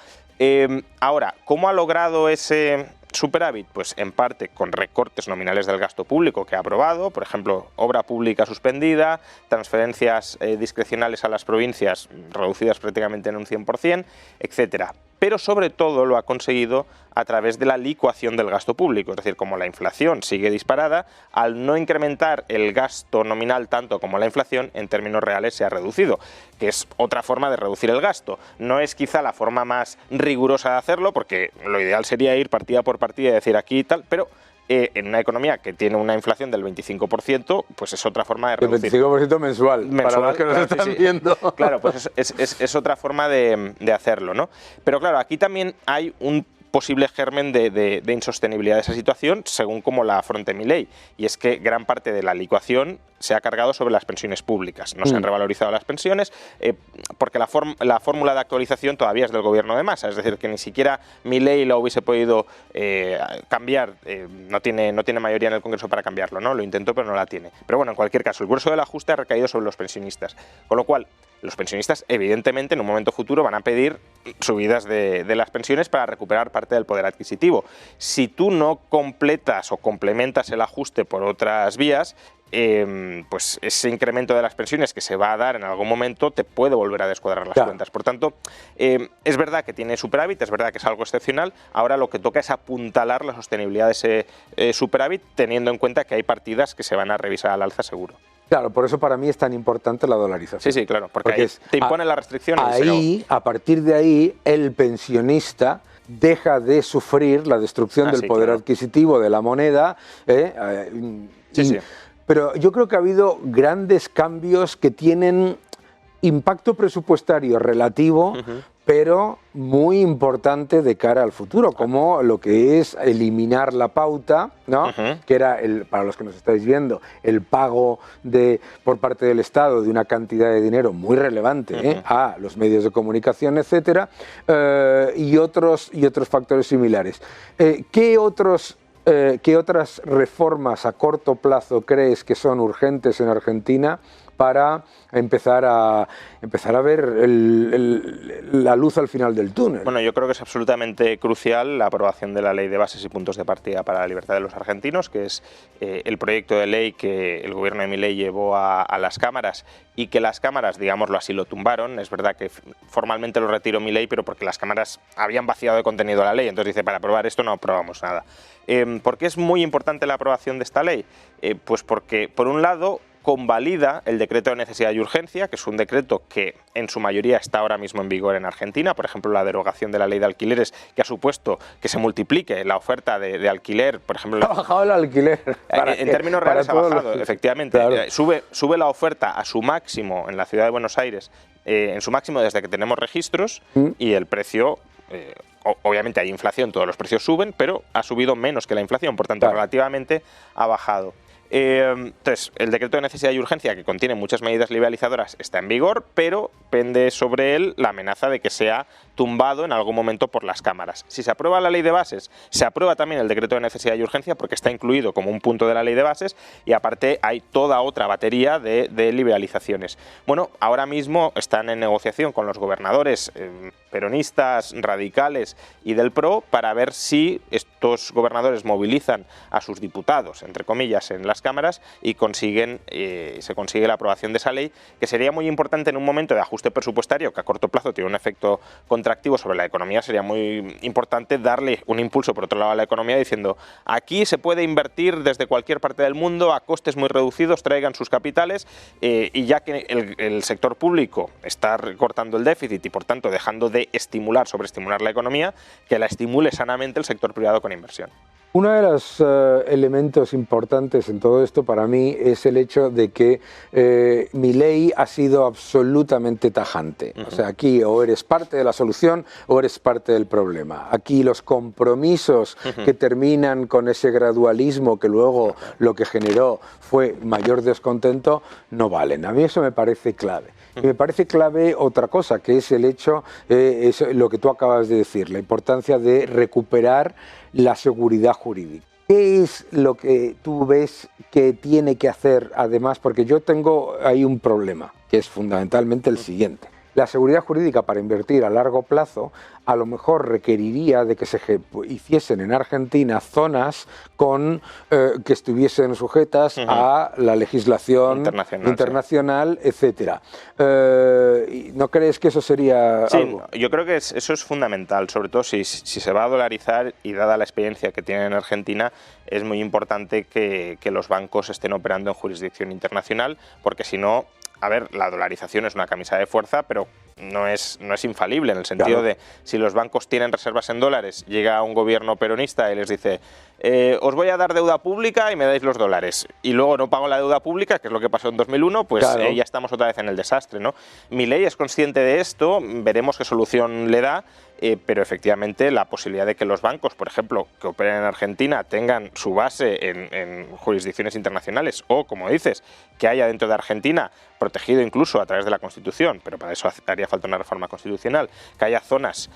Ahora, ¿cómo ha logrado ese superávit? Pues en parte con recortes nominales del gasto público que ha aprobado, por ejemplo, obra pública suspendida, transferencias discrecionales a las provincias reducidas prácticamente en un 100%, etcétera. Pero sobre todo lo ha conseguido a través de la licuación del gasto público, es decir, como la inflación sigue disparada, al no incrementar el gasto nominal tanto como la inflación, en términos reales se ha reducido, que es otra forma de reducir el gasto. No es quizá la forma más rigurosa de hacerlo, porque lo ideal sería ir partida por partida y decir aquí y tal, pero en una economía que tiene una inflación del 25%, pues es otra forma de reducir. El 25% mensual, para los que nos están viendo. Claro, pues es otra forma de hacerlo, ¿no? Pero claro, aquí también hay un posible germen de insostenibilidad de esa situación, según cómo la afronte Milei, y es que gran parte de la licuación se ha cargado sobre las pensiones públicas. No se han revalorizado las pensiones porque la fórmula de actualización todavía es del gobierno de Massa, es decir, que ni siquiera Milei lo hubiese podido cambiar, no tiene mayoría en el Congreso para cambiarlo, ¿no? Lo intentó, pero no la tiene. Pero bueno, en cualquier caso, el grueso del ajuste ha recaído sobre los pensionistas, con lo cual los pensionistas, evidentemente, en un momento futuro van a pedir subidas de las pensiones para recuperar parte del poder adquisitivo. Si tú no completas o complementas el ajuste por otras vías, pues ese incremento de las pensiones que se va a dar en algún momento te puede volver a descuadrar las cuentas. Por tanto, es verdad que tiene superávit, es verdad que es algo excepcional. Ahora lo que toca es apuntalar la sostenibilidad de ese superávit, teniendo en cuenta que hay partidas que se van a revisar al alza seguro. Claro, por eso para mí es tan importante la dolarización. Sí, claro, porque ahí te imponen la restricción. Ahí, a partir de ahí, el pensionista deja de sufrir la destrucción del poder adquisitivo de la moneda. Pero yo creo que ha habido grandes cambios que tienen impacto presupuestario relativo, pero muy importante de cara al futuro, como lo que es eliminar la pauta, ¿no? Que era, para los que nos estáis viendo, el pago por parte del Estado de una cantidad de dinero muy relevante a los medios de comunicación, etcétera, y otros factores similares. ¿Qué otras reformas a corto plazo crees que son urgentes en Argentina para empezar a ver la luz al final del túnel? Bueno, yo creo que es absolutamente crucial la aprobación de la Ley de Bases y Puntos de Partida para la Libertad de los Argentinos, que es el proyecto de ley que el gobierno de Milei llevó a las cámaras y que las cámaras, digámoslo así, lo tumbaron. Es verdad que formalmente lo retiró Milei, pero porque las cámaras habían vaciado de contenido la ley. Entonces dice, para aprobar esto no aprobamos nada. ¿Por qué es muy importante la aprobación de esta ley? Pues porque, por un lado, convalida el decreto de necesidad y urgencia, que es un decreto que en su mayoría está ahora mismo en vigor en Argentina. Por ejemplo, la derogación de la ley de alquileres, que ha supuesto que se multiplique la oferta de alquiler. Por ejemplo, ha bajado el alquiler. En términos reales ha bajado, efectivamente. Claro. Sube la oferta a su máximo en la ciudad de Buenos Aires, en su máximo desde que tenemos registros, y el precio... obviamente hay inflación, todos los precios suben, pero ha subido menos que la inflación, por tanto, relativamente ha bajado. Entonces, el decreto de necesidad y urgencia, que contiene muchas medidas liberalizadoras, está en vigor, pero pende sobre él la amenaza de que sea tumbado en algún momento por las cámaras. Si se aprueba la ley de bases, se aprueba también el decreto de necesidad y urgencia, porque está incluido como un punto de la ley de bases, y aparte hay toda otra batería de liberalizaciones. Bueno, ahora mismo están en negociación con los gobernadores peronistas, radicales y del PRO para ver si estos gobernadores movilizan a sus diputados, entre comillas, en las cámaras y se consigue la aprobación de esa ley, que sería muy importante en un momento de ajuste presupuestario que a corto plazo tiene un efecto contractivo sobre la economía. Sería muy importante darle un impulso por otro lado a la economía diciendo, aquí se puede invertir desde cualquier parte del mundo a costes muy reducidos, traigan sus capitales, y ya que el sector público está recortando el déficit y por tanto dejando de sobreestimular la economía, que la estimule sanamente el sector privado con inversión. Uno de los elementos importantes en todo esto para mí es el hecho de que Milei ha sido absolutamente tajante. O sea, aquí o eres parte de la solución o eres parte del problema. Aquí los compromisos que terminan con ese gradualismo que luego lo que generó fue mayor descontento no valen. A mí eso me parece clave. Y me parece clave otra cosa, que es el hecho, es lo que tú acabas de decir, la importancia de recuperar la seguridad jurídica. ¿Qué es lo que tú ves que tiene que hacer además? Porque yo tengo ahí un problema, que es fundamentalmente el siguiente. La seguridad jurídica para invertir a largo plazo a lo mejor requeriría de que se hiciesen en Argentina zonas que estuviesen sujetas a la legislación internacional, etcétera. ¿No crees que eso sería algo? Yo creo que eso es fundamental, sobre todo si se va a dolarizar, y dada la experiencia que tienen en Argentina, es muy importante que los bancos estén operando en jurisdicción internacional, porque si no, a ver, la dolarización es una camisa de fuerza, pero no es infalible, en el sentido de, si los bancos tienen reservas en dólares, llega un gobierno peronista y les dice, os voy a dar deuda pública y me dais los dólares, y luego no pago la deuda pública, que es lo que pasó en 2001, pues ya estamos otra vez en el desastre, ¿no? Milei es consciente de esto, veremos qué solución le da, pero efectivamente la posibilidad de que los bancos, por ejemplo, que operen en Argentina, tengan su base en jurisdicciones internacionales, o, como dices, que haya dentro de Argentina, protegido incluso a través de la Constitución, pero para eso haría falta una reforma constitucional, que haya zonas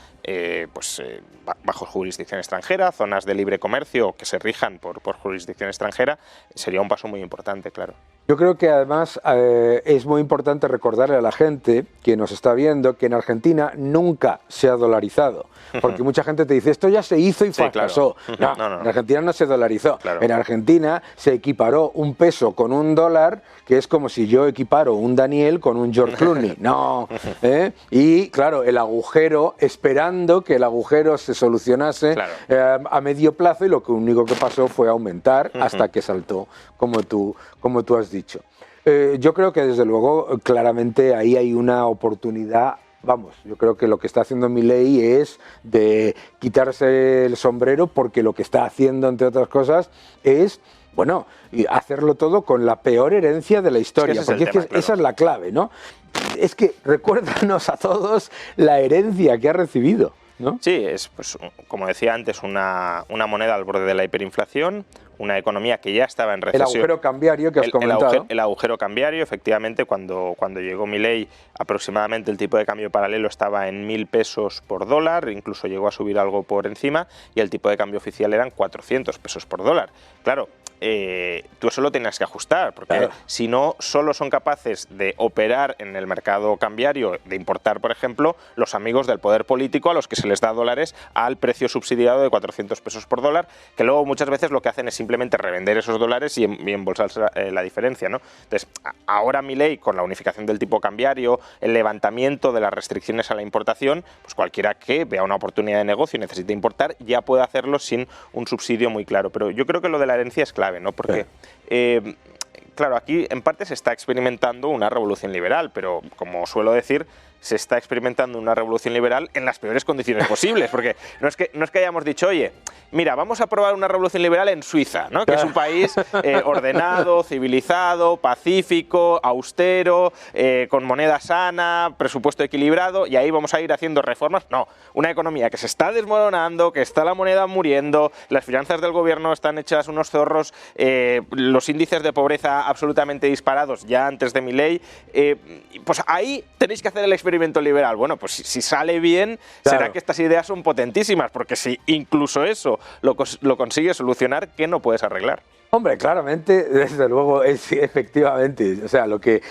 bajo jurisdicción extranjera, zonas de libre comercio que se rijan por jurisdicción extranjera, sería un paso muy importante, claro. Yo creo que además es muy importante recordarle a la gente que nos está viendo que en Argentina nunca se ha dolarizado, porque mucha gente te dice, esto ya se hizo y fracasó. Claro. No, en Argentina no se dolarizó. Claro. En Argentina se equiparó un peso con un dólar, que es como si yo equiparo un Daniel con un George Clooney. No. Y claro, el agujero, esperando que el agujero se solucionase a medio plazo, y lo único que pasó fue aumentar hasta que saltó, como tú has dicho. Yo creo que desde luego claramente ahí hay una oportunidad. Vamos, yo creo que lo que está haciendo Milei es de quitarse el sombrero, porque lo que está haciendo, entre otras cosas, es, bueno, hacerlo todo con la peor herencia de la historia, esa es la clave, ¿no? Es que recuérdanos a todos la herencia que ha recibido, ¿no? Sí, es, pues, como decía antes, una moneda al borde de la hiperinflación, una economía que ya estaba en recesión. El agujero cambiario que has comentado. El agujero cambiario, efectivamente, cuando llegó Milei, aproximadamente el tipo de cambio paralelo estaba en 1.000 pesos por dólar, incluso llegó a subir algo por encima, y el tipo de cambio oficial eran 400 pesos por dólar. Claro, tú eso lo tienes que ajustar, porque si no, solo son capaces de operar en el mercado cambiario, de importar, por ejemplo, los amigos del poder político, a los que se les da dólares al precio subsidiado de 400 pesos por dólar, que luego muchas veces lo que hacen es simplemente revender esos dólares y embolsarse la diferencia, ¿no? Entonces, ahora Milei, con la unificación del tipo cambiario, el levantamiento de las restricciones a la importación, pues cualquiera que vea una oportunidad de negocio y necesite importar, ya puede hacerlo sin un subsidio muy claro. Pero yo creo que lo de la herencia es clave, ¿no? Porque claro, aquí en parte se está experimentando una revolución liberal, pero como suelo decir, se está experimentando una revolución liberal en las peores condiciones posibles, porque no es que hayamos dicho, oye, mira, vamos a probar una revolución liberal en Suiza, ¿no? Que es un país ordenado, civilizado, pacífico, austero, con moneda sana, presupuesto equilibrado, y ahí vamos a ir haciendo reformas. No, una economía que se está desmoronando, que está la moneda muriendo, las finanzas del gobierno están hechas unos zorros, los índices de pobreza absolutamente disparados ya antes de Milei, pues ahí tenéis que hacer el experimento liberal. Bueno, pues si sale bien, será que estas ideas son potentísimas, porque si incluso eso lo consigues solucionar, ¿qué no puedes arreglar? Hombre, claramente, desde luego, es efectivamente, o sea, lo que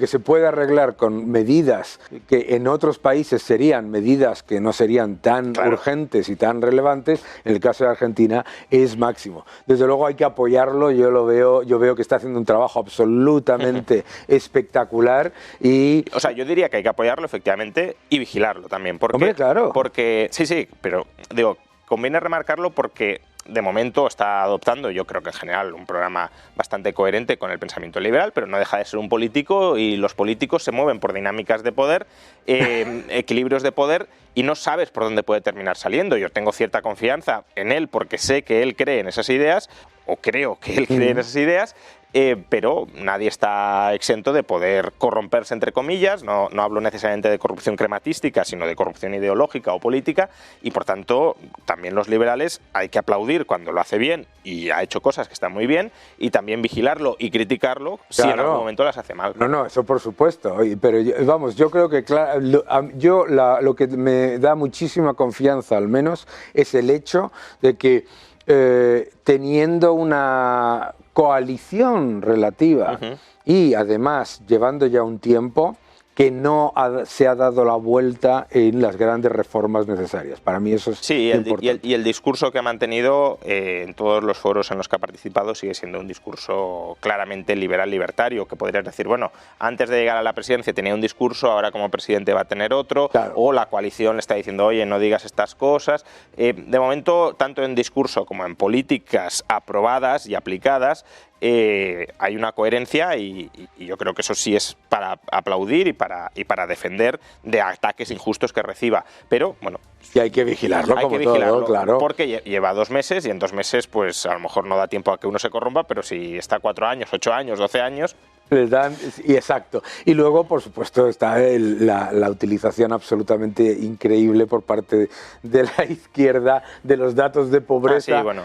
se puede arreglar con medidas que en otros países serían medidas que no serían tan urgentes y tan relevantes, en el caso de Argentina es máximo. Desde luego hay que apoyarlo, yo veo que está haciendo un trabajo absolutamente espectacular y... O sea, yo diría que hay que apoyarlo, efectivamente, y vigilarlo también, porque... Hombre, claro. Porque, sí, pero digo, conviene remarcarlo porque de momento está adoptando, yo creo que en general, un programa bastante coherente con el pensamiento liberal, pero no deja de ser un político y los políticos se mueven por dinámicas de poder, equilibrios de poder, y no sabes por dónde puede terminar saliendo. Yo tengo cierta confianza en él porque sé que él cree en esas ideas, o creo que él cree en esas ideas, pero nadie está exento de poder corromperse, entre comillas. No hablo necesariamente de corrupción crematística, sino de corrupción ideológica o política, y por tanto también los liberales hay que aplaudir cuando lo hace bien y ha hecho cosas que están muy bien, y también vigilarlo y criticarlo si en algún momento las hace mal. No, eso por supuesto, pero vamos, yo creo que lo que me da muchísima confianza al menos es el hecho de que teniendo una coalición relativa y además llevando ya un tiempo, que no se ha dado la vuelta en las grandes reformas necesarias. Para mí eso es importante. Y el discurso que ha mantenido en todos los foros en los que ha participado sigue siendo un discurso claramente liberal-libertario, que podrías decir, bueno, antes de llegar a la presidencia tenía un discurso, ahora como presidente va a tener otro, claro. O la coalición le está diciendo, oye, no digas estas cosas. De momento, tanto en discurso como en políticas aprobadas y aplicadas, hay una coherencia y yo creo que eso sí es para aplaudir y para defender de ataques injustos que reciba. Pero, bueno... Y hay que vigilarlo, todo, claro. Porque lleva 2 meses y en 2 meses pues a lo mejor no da tiempo a que uno se corrompa, pero si está 4 años, 8 años, 12 años... Les dan, y exacto. Y luego, por supuesto, está la utilización absolutamente increíble por parte de la izquierda de los datos de pobreza. Sí, bueno.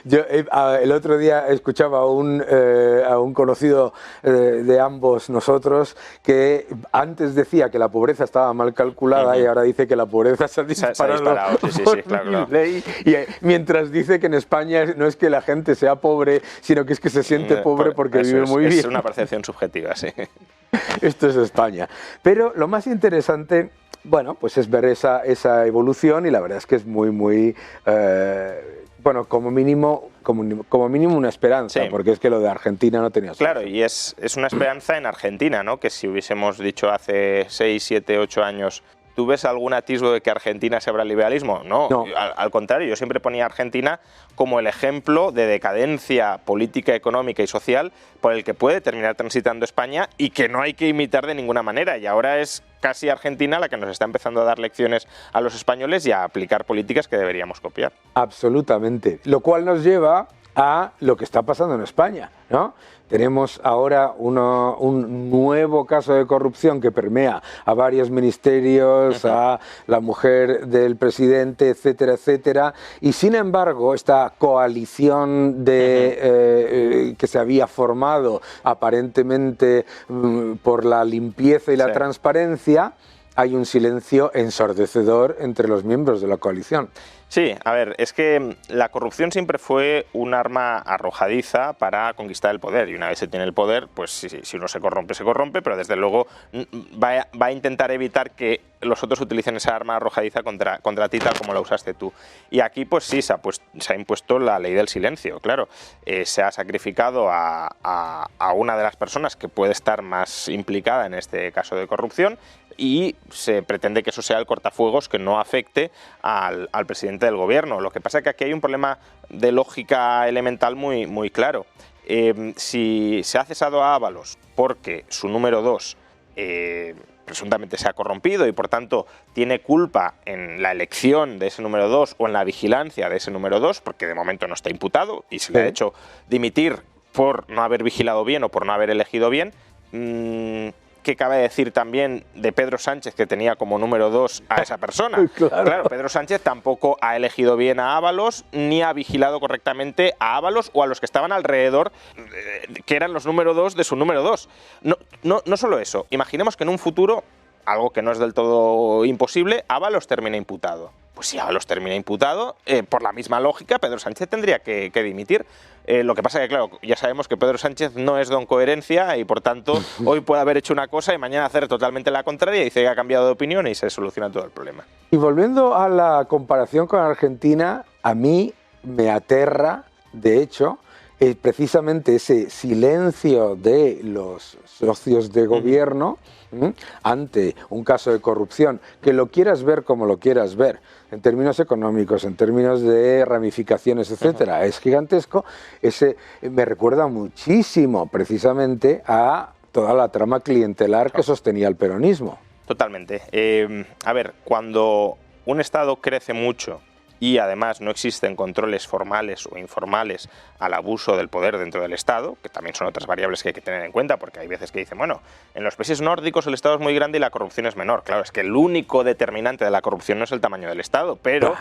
Yo el otro día escuchaba a un conocido de ambos nosotros que antes decía que la pobreza estaba mal calculada y ahora dice que la pobreza se ha disparado. Sí, claro. Ley, y mientras dice que en España no es que la gente sea pobre, sino que es que se siente pobre porque vive muy bien. Es una percepción subjetiva, sí. Esto es España. Pero lo más interesante, bueno, pues es ver esa evolución, y la verdad es que es muy, bueno, como mínimo una esperanza, sí. Porque es que lo de Argentina no tenía solución. Claro, y es una esperanza en Argentina, ¿no? Que si hubiésemos dicho hace 6, 7, 8 años... ¿Tú ves algún atisbo de que Argentina se abra al liberalismo? No. Al contrario, yo siempre ponía a Argentina como el ejemplo de decadencia política, económica y social por el que puede terminar transitando España y que no hay que imitar de ninguna manera. Y ahora es casi Argentina la que nos está empezando a dar lecciones a los españoles y a aplicar políticas que deberíamos copiar. Absolutamente. Lo cual nos lleva a lo que está pasando en España, ¿no? Tenemos ahora un nuevo caso de corrupción que permea a varios ministerios, a la mujer del presidente, etcétera, etcétera. Y sin embargo, esta coalición que se había formado aparentemente por la limpieza y la transparencia, hay un silencio ensordecedor entre los miembros de la coalición. Sí, a ver, es que la corrupción siempre fue un arma arrojadiza para conquistar el poder, y una vez se tiene el poder, pues si uno se corrompe, pero desde luego va a intentar evitar que los otros utilicen esa arma arrojadiza contra ti, tal como la usaste tú. Y aquí pues sí, se ha impuesto la ley del silencio, claro. Se ha sacrificado a una de las personas que puede estar más implicada en este caso de corrupción, y se pretende que eso sea el cortafuegos que no afecte al presidente del gobierno. Lo que pasa es que aquí hay un problema de lógica elemental muy claro. Si se ha cesado a Ábalos porque su número 2 presuntamente se ha corrompido y por tanto tiene culpa en la elección de ese número 2 o en la vigilancia de ese número 2, porque de momento no está imputado y se le ha hecho dimitir por no haber vigilado bien o por no haber elegido bien, ¿qué cabe decir también de Pedro Sánchez, que tenía como número 2 a esa persona? Claro, Pedro Sánchez tampoco ha elegido bien a Ábalos, ni ha vigilado correctamente a Ábalos o a los que estaban alrededor, que eran los número 2 de su número 2. No solo eso, imaginemos que en un futuro, algo que no es del todo imposible, Ábalos termina imputado. Pues si Ábalos termina imputado, por la misma lógica, Pedro Sánchez tendría que dimitir. Lo que pasa es que, claro, ya sabemos que Pedro Sánchez no es don coherencia y, por tanto, hoy puede haber hecho una cosa y mañana hacer totalmente la contraria y dice que ha cambiado de opinión y se soluciona todo el problema. Y volviendo a la comparación con Argentina, a mí me aterra, de hecho, precisamente ese silencio de los socios de gobierno ante un caso de corrupción, que lo quieras ver como lo quieras ver, en términos económicos, en términos de ramificaciones, etcétera, es gigantesco. Ese me recuerda muchísimo precisamente a toda la trama clientelar que sostenía el peronismo. Totalmente. A ver, cuando un Estado crece mucho y además no existen controles formales o informales al abuso del poder dentro del Estado, que también son otras variables que hay que tener en cuenta, porque hay veces que dicen, bueno, en los países nórdicos el Estado es muy grande y la corrupción es menor. Claro, es que el único determinante de la corrupción no es el tamaño del Estado, pero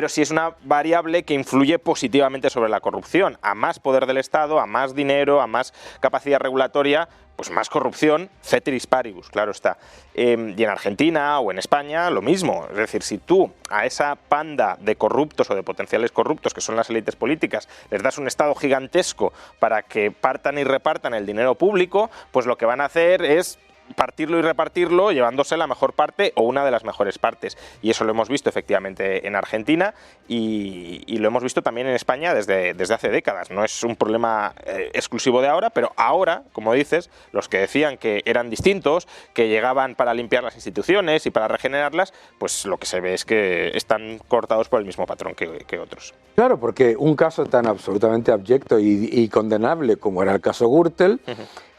sí es una variable que influye positivamente sobre la corrupción. A más poder del Estado, a más dinero, a más capacidad regulatoria, pues más corrupción, ceteris paribus, claro está. Y en Argentina o en España lo mismo. Es decir, si tú a esa panda de corruptos o de potenciales corruptos, que son las élites políticas, les das un Estado gigantesco para que partan y repartan el dinero público, pues lo que van a hacer es partirlo y repartirlo llevándose la mejor parte o una de las mejores partes. Y eso lo hemos visto efectivamente en Argentina y lo hemos visto también en España desde hace décadas. No es un problema exclusivo de ahora, pero ahora, como dices, los que decían que eran distintos, que llegaban para limpiar las instituciones y para regenerarlas, pues lo que se ve es que están cortados por el mismo patrón que otros. Claro, porque un caso tan absolutamente abyecto y condenable como era el caso Gürtel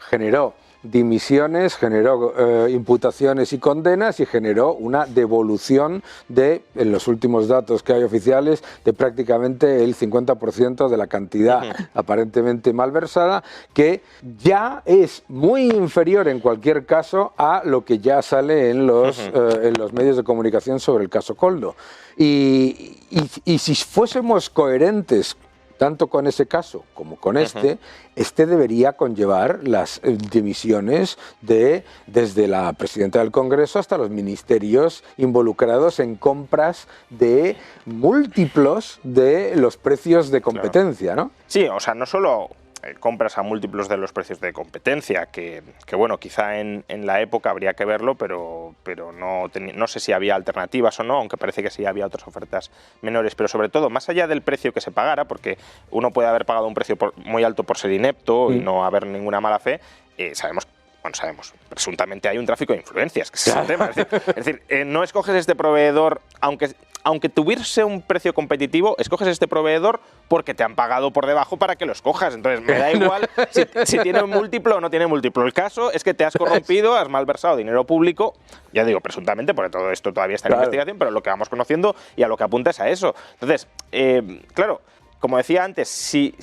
generó dimisiones, generó imputaciones y condenas y generó una devolución de, en los últimos datos que hay oficiales, de prácticamente el 50% de la cantidad aparentemente malversada, que ya es muy inferior en cualquier caso a lo que ya sale en los medios de comunicación sobre el caso Koldo. Y si fuésemos coherentes tanto con ese caso como con este debería conllevar las dimisiones desde la presidenta del Congreso hasta los ministerios involucrados en compras de múltiplos de los precios de competencia, ¿no? Sí, o sea, no solo compras a múltiplos de los precios de competencia, que bueno, quizá en la época habría que verlo, pero no sé si había alternativas o no, aunque parece que sí había otras ofertas menores, pero sobre todo, más allá del precio que se pagara, porque uno puede haber pagado un precio muy alto por ser inepto y no haber ninguna mala fe, sabemos, presuntamente hay un tráfico de influencias, que es el tema. Es decir, no escoges este proveedor, aunque tuviese un precio competitivo, escoges este proveedor porque te han pagado por debajo para que lo escojas. Entonces, me da igual si tiene un múltiplo o no tiene múltiplo. El caso es que te has corrompido, has malversado dinero público, ya digo, presuntamente, porque todo esto todavía está en investigación, pero lo que vamos conociendo y a lo que apunta es a eso. Entonces, claro, como decía antes, si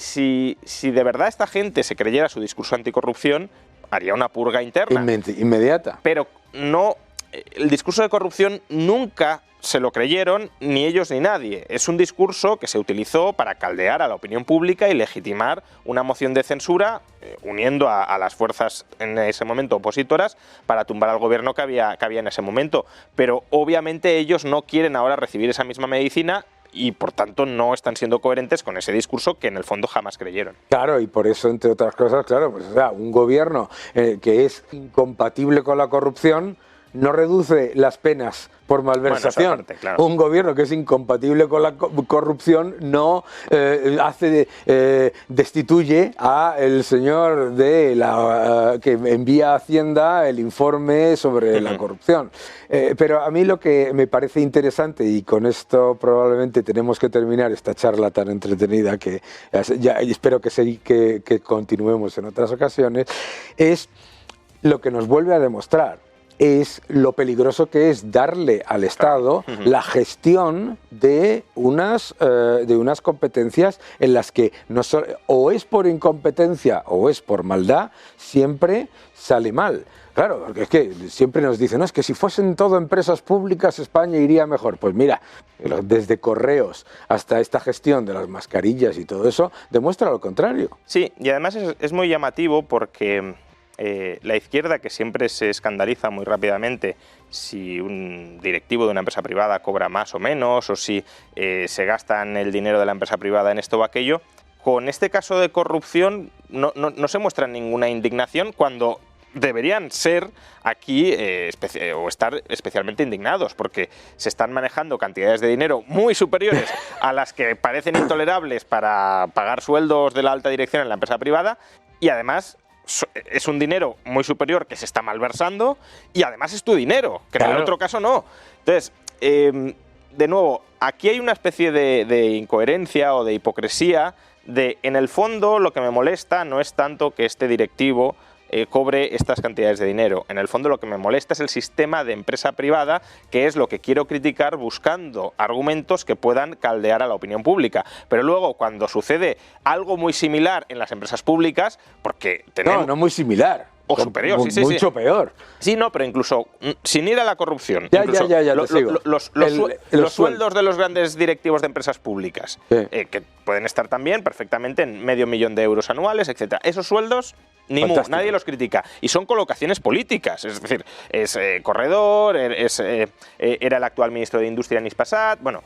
de verdad esta gente se creyera su discurso anticorrupción, haría una purga interna. Inmediata. Pero no, el discurso de corrupción nunca se lo creyeron ni ellos ni nadie. Es un discurso que se utilizó para caldear a la opinión pública y legitimar una moción de censura, uniendo a las fuerzas en ese momento opositoras para tumbar al gobierno que había en ese momento. Pero obviamente ellos no quieren ahora recibir esa misma medicina y por tanto no están siendo coherentes con ese discurso que en el fondo jamás creyeron. Claro, y por eso, entre otras cosas, claro, pues, o sea, un gobierno que es incompatible con la corrupción no reduce las penas por malversación. Bueno, aparte, claro. Un gobierno que es incompatible con la corrupción no destituye a el señor que envía a Hacienda el informe sobre la corrupción. Pero a mí lo que me parece interesante, y con esto probablemente tenemos que terminar esta charla tan entretenida que ya espero que continuemos en otras ocasiones, es lo que nos vuelve a demostrar. Es lo peligroso que es darle al Estado la gestión de unas competencias en las que o es por incompetencia o es por maldad, siempre sale mal. Claro, porque es que siempre nos dicen, no, es que si fuesen todo empresas públicas España iría mejor. Pues mira, desde correos hasta esta gestión de las mascarillas y todo eso, demuestra lo contrario. Sí, y además es muy llamativo porque la izquierda, que siempre se escandaliza muy rápidamente si un directivo de una empresa privada cobra más o menos, o si se gastan el dinero de la empresa privada en esto o aquello, con este caso de corrupción no se muestra ninguna indignación cuando deberían ser aquí o estar especialmente indignados, porque se están manejando cantidades de dinero muy superiores a las que parecen intolerables para pagar sueldos de la alta dirección en la empresa privada, y además es un dinero muy superior que se está malversando, y además es tu dinero, que en el otro caso no. Entonces, de nuevo, aquí hay una especie de incoherencia o de hipocresía en el fondo lo que me molesta no es tanto que este directivo cobre estas cantidades de dinero. En el fondo lo que me molesta es el sistema de empresa privada, que es lo que quiero criticar buscando argumentos que puedan caldear a la opinión pública. Pero luego, cuando sucede algo muy similar en las empresas públicas, porque tenemos... No muy similar. O superior, sí. Mucho peor. Sí, no, pero incluso sin ir a la corrupción. Ya, te sigo. Los sueldos de los grandes directivos de empresas públicas, que pueden estar también perfectamente en $500.000 euros anuales, etc. Esos sueldos, nadie los critica. Y son colocaciones políticas. Es decir, es Corredor, era el actual ministro de Industria, Anis Passat. Bueno,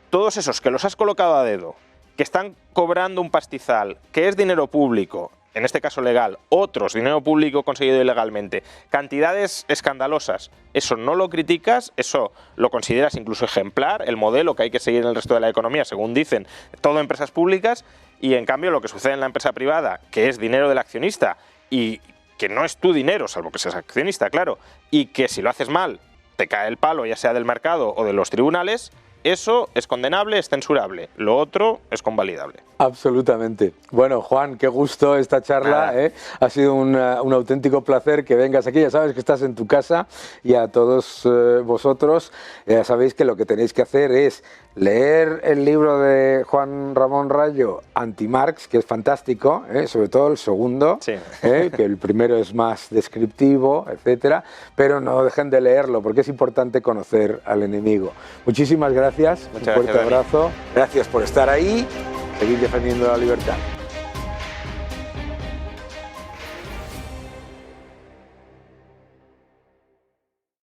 todos esos que los has colocado a dedo, que están cobrando un pastizal, que es dinero público, en este caso legal, otros, dinero público conseguido ilegalmente, cantidades escandalosas, eso no lo criticas, eso lo consideras incluso ejemplar, el modelo que hay que seguir en el resto de la economía, según dicen, todo empresas públicas, y en cambio lo que sucede en la empresa privada, que es dinero del accionista, y que no es tu dinero, salvo que seas accionista, claro, y que si lo haces mal, te cae el palo, ya sea del mercado o de los tribunales, eso es condenable, es censurable. Lo otro es convalidable. Absolutamente. Bueno, Juan, qué gusto esta charla. Ha sido un auténtico placer que vengas aquí. Ya sabes que estás en tu casa, y a todos vosotros ya sabéis que lo que tenéis que hacer es leer el libro de Juan Ramón Rayo, Anti-Marx, que es fantástico, sobre todo el segundo, sí. Que el primero es más descriptivo, etcétera, pero no dejen de leerlo porque es importante conocer al enemigo. Muchísimas gracias. Muchas un fuerte abrazo. Gracias por estar ahí. Seguir defendiendo la libertad.